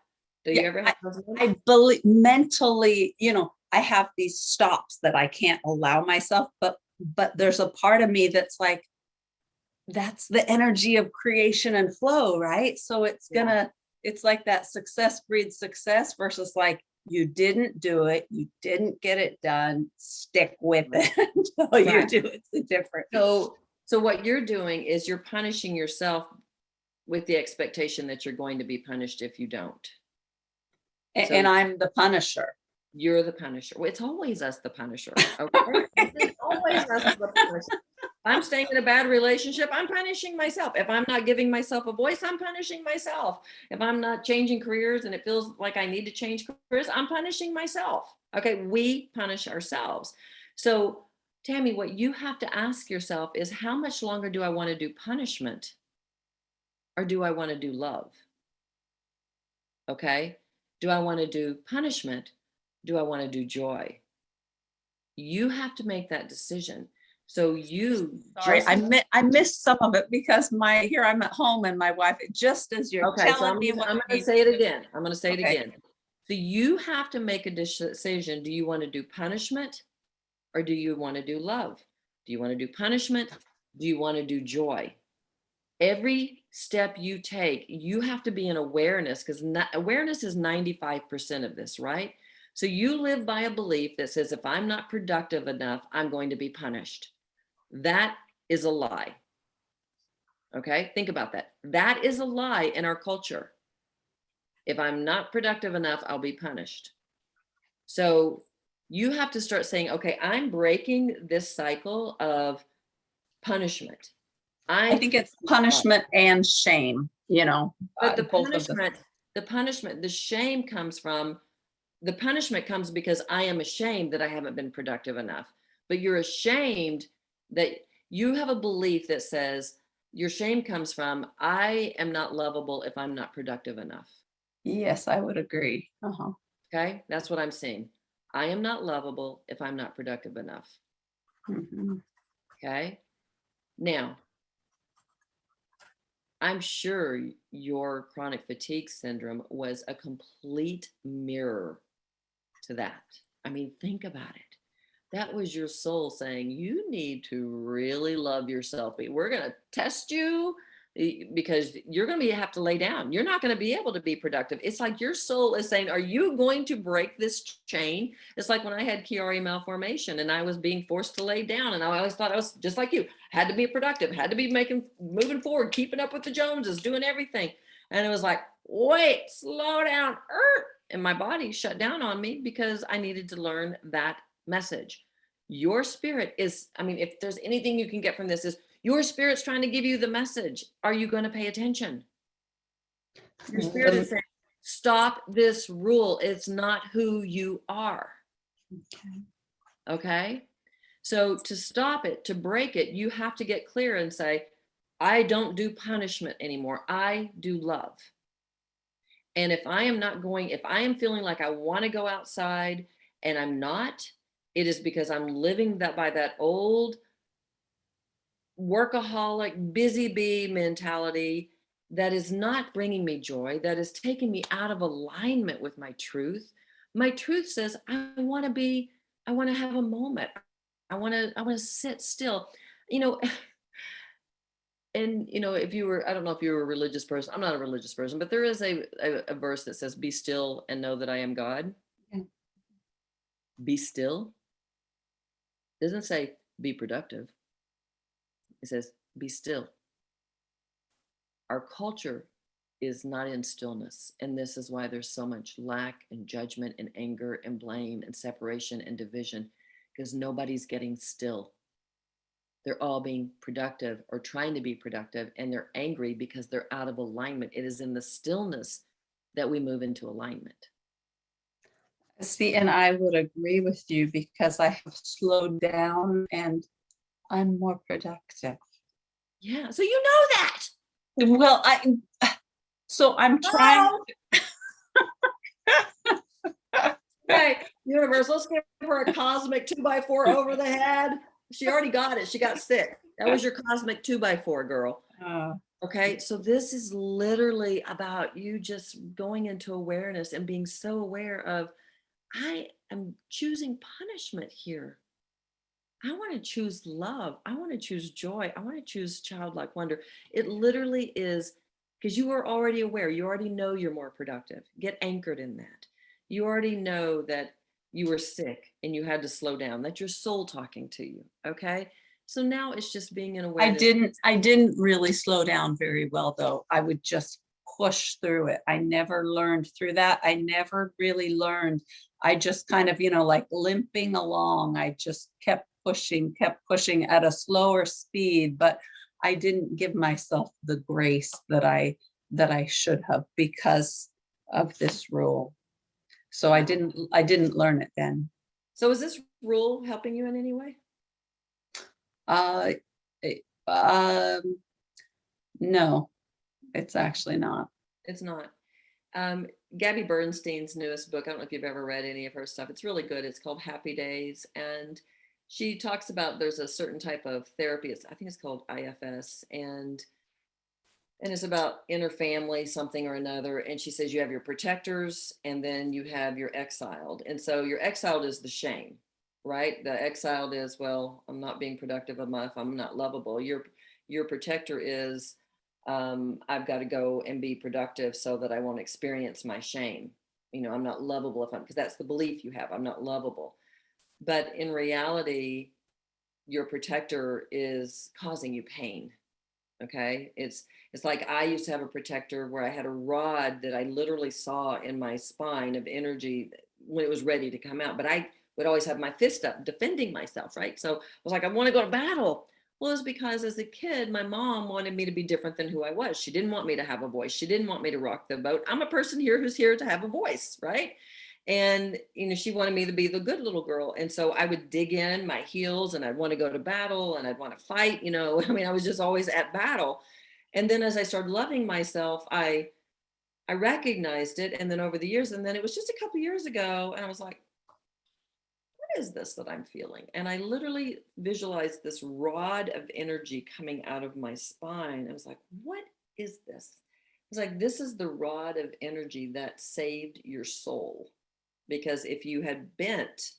Do you ever have those moments? I believe mentally, I have these stops that I can't allow myself, but there's a part of me that's like, that's the energy of creation and flow, right? So it's like that success breeds success versus like, you didn't do it, you didn't get it done, stick with it until you do. It's the difference. So what you're doing is you're punishing yourself with the expectation that you're going to be punished if you don't. And I'm the punisher. You're the punisher. Well, it's always us, the punisher. Okay? It's always us, the punisher. I'm staying in a bad relationship, I'm punishing myself. If I'm not giving myself a voice, I'm punishing myself. If I'm not changing careers and it feels like I need to change careers, I'm punishing myself. Okay, we punish ourselves. So, Tammy, what you have to ask yourself is, how much longer do I want to do punishment or do I want to do love? Okay, do I want to do punishment? Do I want to do joy? You have to make that decision. So sorry, I missed some of it because I'm at home and my wife, just as you're telling me what I'm going to say it again. I'm going to say it again. So you have to make a decision. Do you want to do punishment or do you want to do love? Do you want to do punishment? Do you want to do joy? Every step you take, you have to be in awareness, because awareness is 95% of this, right? So you live by a belief that says, if I'm not productive enough, I'm going to be punished. That is a lie. Okay, think about that. That is a lie in our culture. If I'm not productive enough, I'll be punished. So you have to start saying, okay, I'm breaking this cycle of punishment. I think it's punishment and shame, but the punishment, the shame comes from, the punishment comes because I am ashamed that I haven't been productive enough. But you're ashamed that you have a belief that says your shame comes from, I am not lovable if I'm not productive enough. Yes, I would agree. Okay, that's what I'm saying. I am not lovable if I'm not productive enough. Okay, now I'm sure your chronic fatigue syndrome was a complete mirror to that. I mean, think about it. That was your soul saying, you need to really love yourself. We're going to test you because you're going to have to lay down. You're not going to be able to be productive. It's like your soul is saying, are you going to break this chain? It's like when I had Chiari malformation and I was being forced to lay down. And I always thought I was just like you, had to be productive, had to be moving forward, keeping up with the Joneses, doing everything. And it was like, wait, slow down. And my body shut down on me because I needed to learn that message. Your spirit is, I mean, if there's anything you can get from this, is your spirit's trying to give you the message. Are you going to pay attention? Your spirit is saying, stop this rule. It's not who you are. Okay. So to stop it, to break it, you have to get clear and say, I don't do punishment anymore. I do love. And if I am feeling like I want to go outside and I'm not, it is because I'm living by that old workaholic, busy bee mentality that is not bringing me joy, that is taking me out of alignment with my truth. My truth says, I want to have a moment. I want to sit still, and if you were, I don't know if you were a religious person. I'm not a religious person, but there is a verse that says, be still and know that I am God. Yeah. Be still. It doesn't say be productive. It says be still. Our culture is not in stillness. And this is why there's so much lack and judgment and anger and blame and separation and division, because nobody's getting still. They're all being productive or trying to be productive, and they're angry because they're out of alignment. It is in the stillness that we move into alignment. See, and I would agree with you because I have slowed down and I'm more productive. Yeah. So you know that. Well, I'm trying. Hey, universe, let's give her a cosmic 2x4 over the head. She already got it. She got sick. That was your cosmic 2x4, girl. Okay. So this is literally about you just going into awareness and being so aware of, I am choosing punishment here. I want to choose love. I want to choose joy. I want to choose childlike wonder. It literally is because you are already aware. You already know you're more productive. Get anchored in that. You already know that you were sick and you had to slow down. That's your soul talking to you. Okay. So now it's just being in awareness. I didn't really slow down very well, though. I would just push through it. I never learned through that. I never really learned. I just kind of, like limping along. I just kept pushing at a slower speed, but I didn't give myself the grace that I should have because of this rule. So I didn't learn it then. So is this rule helping you in any way? No, it's actually not. It's not. Gabby Bernstein's newest book, I don't know if you've ever read any of her stuff. It's really good. It's called Happy Days. And she talks about there's a certain type of therapy. I think it's called IFS. And it's about inner family, something or another. And she says you have your protectors and then you have your exiled. And so your exiled is the shame, right? The exiled is, well, I'm not being productive enough. I'm not lovable. Your protector is, I've got to go and be productive so that I won't experience my shame. I'm not lovable because that's the belief you have. I'm not lovable. But in reality, your protector is causing you pain. Okay. It's like I used to have a protector where I had a rod that I literally saw in my spine of energy when it was ready to come out. But I would always have my fist up defending myself. Right. So I was like, I want to go to battle. Well, it's because as a kid, my mom wanted me to be different than who I was. She didn't want me to have a voice. She didn't want me to rock the boat. I'm a person here who's here to have a voice, right? And, she wanted me to be the good little girl. And so I would dig in my heels and I'd want to go to battle and I'd want to fight, I was just always at battle. And then as I started loving myself, I recognized it. And then over the years, and then it was just a couple years ago, and I was like, is this that I'm feeling? And I literally visualized this rod of energy coming out of my spine. I was like, what is this? It's like, this is the rod of energy that saved your soul. Because if you had bent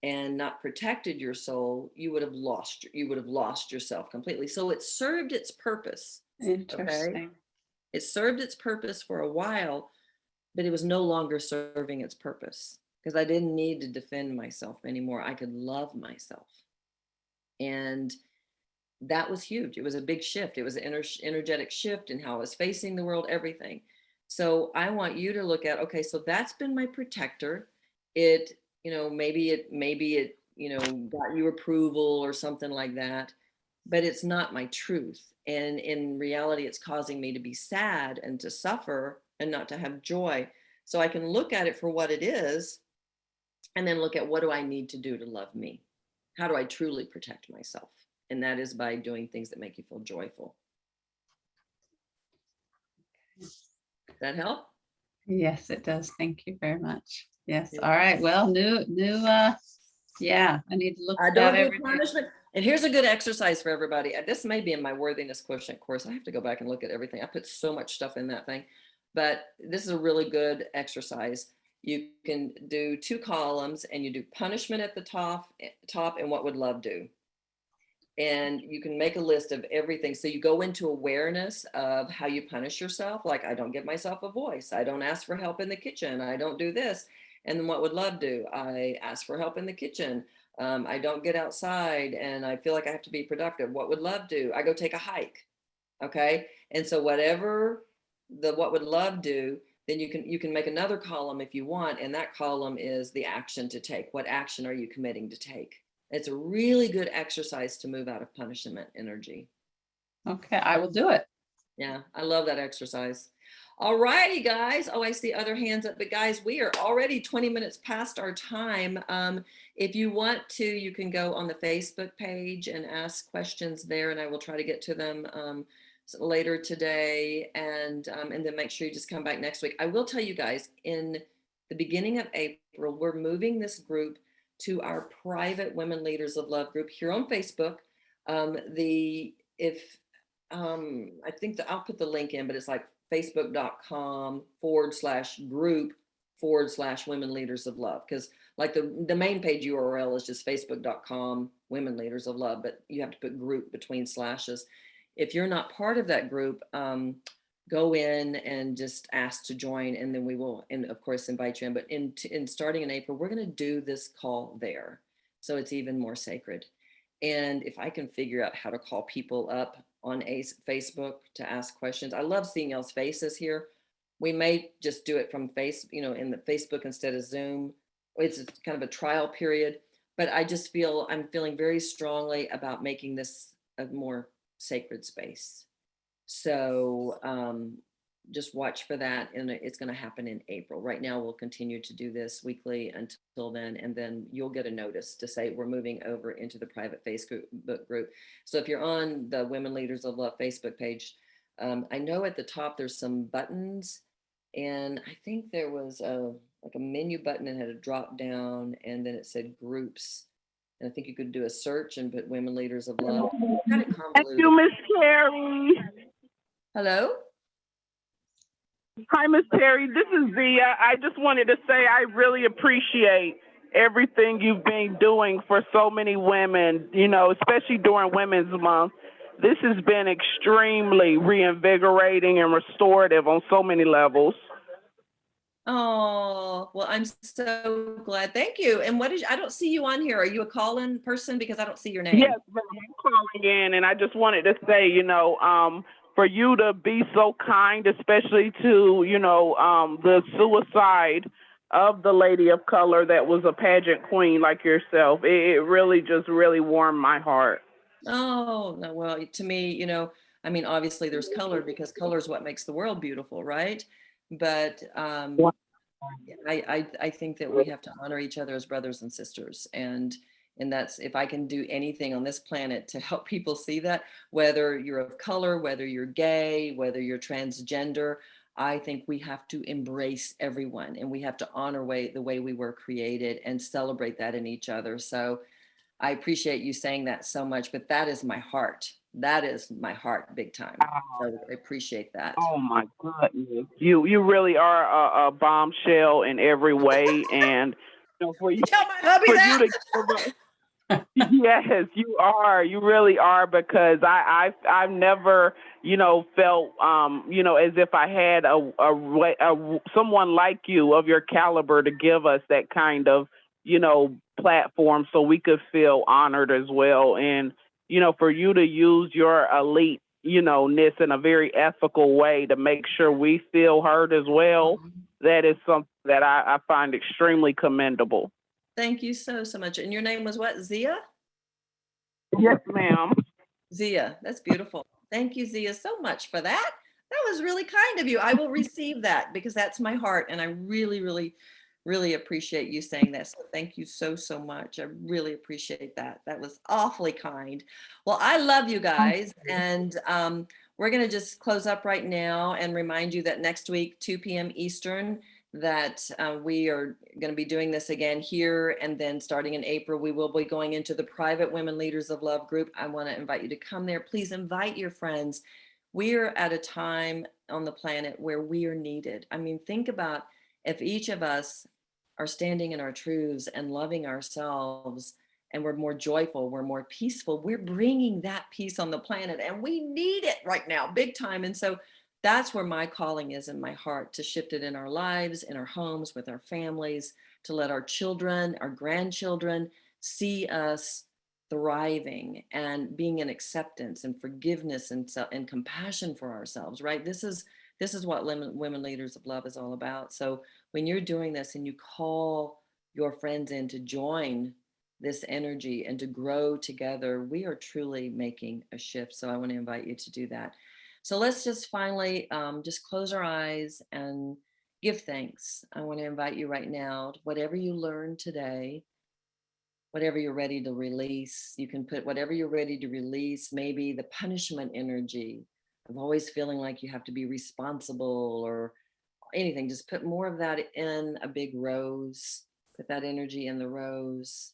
and not protected your soul, you would have lost yourself completely. So it served its purpose. Interesting. It served its purpose for a while, but it was no longer serving its purpose because I didn't need to defend myself anymore. I could love myself. And that was huge. It was a big shift. It was an energetic shift in how I was facing the world, everything. So I want you to look at, okay, so that's been my protector. It, maybe it, got you approval or something like that, but it's not my truth. And in reality, it's causing me to be sad and to suffer and not to have joy. So I can look at it for what it is and then look at what do I need to do to love me? How do I truly protect myself? And that is by doing things that make you feel joyful. Does that help? Yes, it does. Thank you very much. Yes. All right. Well, yeah, I need to look at that Don't do every day. punishment. And here's a good exercise for everybody. This may be in my worthiness quotient course. I have to go back and look at everything. I put so much stuff in that thing, but this is a really good exercise. You can do 2 columns and you do punishment at the top and what would love do. And you can make a list of everything. So you go into awareness of how you punish yourself. Like, I don't give myself a voice. I don't ask for help in the kitchen. I don't do this. And then what would love do? I ask for help in the kitchen. I don't get outside and I feel like I have to be productive. What would love do? I go take a hike. Okay. And so whatever what would love do, then you can make another column if you want. And that column is the action to take. What action are you committing to take? It's a really good exercise to move out of punishment energy. Okay, I will do it. Yeah, I love that exercise. All righty, guys. Oh, I see other hands up, but guys, we are already 20 minutes past our time. If you want to, you can go on the Facebook page and ask questions there, and I will try to get to them later today. And then make sure you just come back next week. I will tell you guys, in the beginning of April, we're moving this group to our private Women Leaders of Love group here on Facebook. I think I'll put the link in, but it's like facebook.com/group/Women Leaders of Love. Because like the main page URL is just facebook.com Women Leaders of Love, but you have to put group between slashes. If you're not part of that group, go in and just ask to join, and then we will, and of course, invite you in. But in starting in April, we're going to do this call there, so it's even more sacred. And if I can figure out how to call people up on Facebook to ask questions, I love seeing y'all's faces here. We may just do it from in the Facebook instead of Zoom. It's kind of a trial period, but I'm feeling very strongly about making this a more sacred space. So just watch for that, and it's going to happen in April. Right now, we'll continue to do this weekly until then, and then you'll get a notice to say we're moving over into the private Facebook group. So if you're on the Women Leaders of Love Facebook page, I know at the top there's some buttons, and I think there was a menu button and had a drop down, and then it said groups. And I think you could do a search and put Women Leaders of Love. Kind of convoluted. Thank you, Miss Terri. Hello? Hi, Miss Terri. This is Zia. I just wanted to say I really appreciate everything you've been doing for so many women, especially during Women's Month. This has been extremely reinvigorating and restorative on so many levels. Oh, well, I'm so glad. Thank you. And I don't see you on here. Are you a call-in person? Because I don't see your name. Yes, ma'am, I'm calling in, and I just wanted to say, for you to be so kind, especially to, the suicide of the lady of color that was a pageant queen like yourself, it really just really warmed my heart. Oh, no, well, to me, obviously there's color because color is what makes the world beautiful, right? But I think that we have to honor each other as brothers and sisters. And that's, if I can do anything on this planet to help people see that, whether you're of color, whether you're gay, whether you're transgender, I think we have to embrace everyone, and we have to honor the way we were created and celebrate that in each other. So I appreciate you saying that so much, but that is my heart. That is my heart big time. So I appreciate that. Oh my goodness. You really are a bombshell in every way. And You know, for you, Tell my hubby for you that. to give us. Yes, you are. You really are, because I've never, you know, felt, you know, as if I had someone like you of your caliber to give us that kind of, you know, platform so we could feel honored as well. And, you know, for you to use your elite, you know, ness in a very ethical way to make sure we feel heard as well, that is something that I find extremely commendable. Thank you so much. And your name was what? Zia? Yes, ma'am. Zia. That's beautiful. Thank you, Zia, so much for that. That was really kind of you. I will receive that because that's my heart. And I really, really, really appreciate you saying that. So thank you so much. I really appreciate that. That was awfully kind. Well, I love you guys. And we're going to just close up right now and remind you that next week, 2 p.m. Eastern, that we are going to be doing this again here. And then starting in April, we will be going into the private Women Leaders of Love group. I want to invite you to come there. Please invite your friends. We are at a time on the planet where we are needed. I mean, think about if each of us are standing in our truths and loving ourselves, and we're more joyful, we're more peaceful, we're bringing that peace on the planet, and we need it right now, big time. And so that's where my calling is in my heart, to shift it in our lives, in our homes, with our families, to let our children, our grandchildren see us thriving and being in acceptance and forgiveness and compassion for ourselves, right? This is what Women Leaders of Love is all about. So when you're doing this and you call your friends in to join this energy and to grow together, we are truly making a shift. So I want to invite you to do that. So let's just finally just close our eyes and give thanks. I want to invite you right now, whatever you learned today, whatever you're ready to release, you can put whatever you're ready to release, maybe the punishment energy of always feeling like you have to be responsible or anything. Just put more of that in a big rose, put that energy in the rose.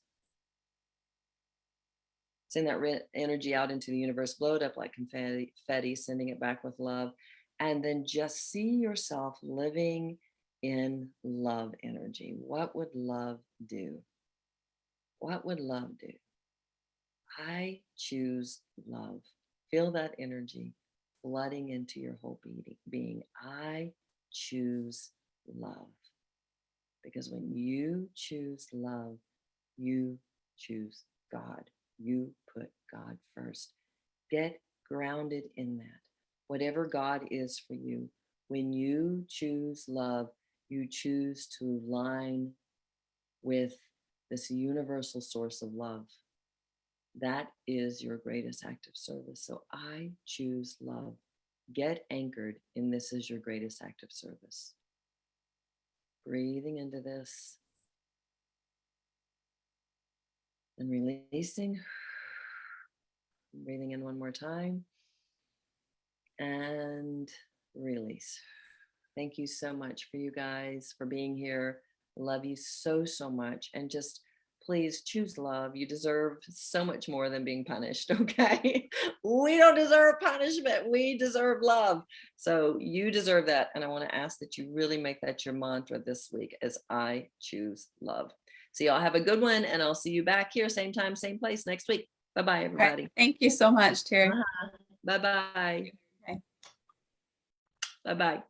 Send that energy out into the universe, blow it up like confetti, sending it back with love. And then just see yourself living in love energy. What would love do? What would love do? I choose love. Feel that energy flooding into your whole being. I choose love. Because when you choose love, you choose God. You put God first. Get grounded in that. Whatever God is for you, when you choose love, you choose to align with this universal source of love. That is your greatest act of service. So I choose love. Get anchored in this is your greatest act of service. Breathing into this and releasing. Breathing in one more time and release. Thank you so much for you guys for being here. Love you so much. And just please choose love. You deserve so much more than being punished, okay? We don't deserve punishment. We deserve love. So you deserve that. And I want to ask that you really make that your mantra this week, as I choose love. So y'all have a good one, and I'll see you back here, same time, same place next week. Bye-bye, everybody. Right. Thank you so much, Terri. Bye-bye. Okay. Bye-bye.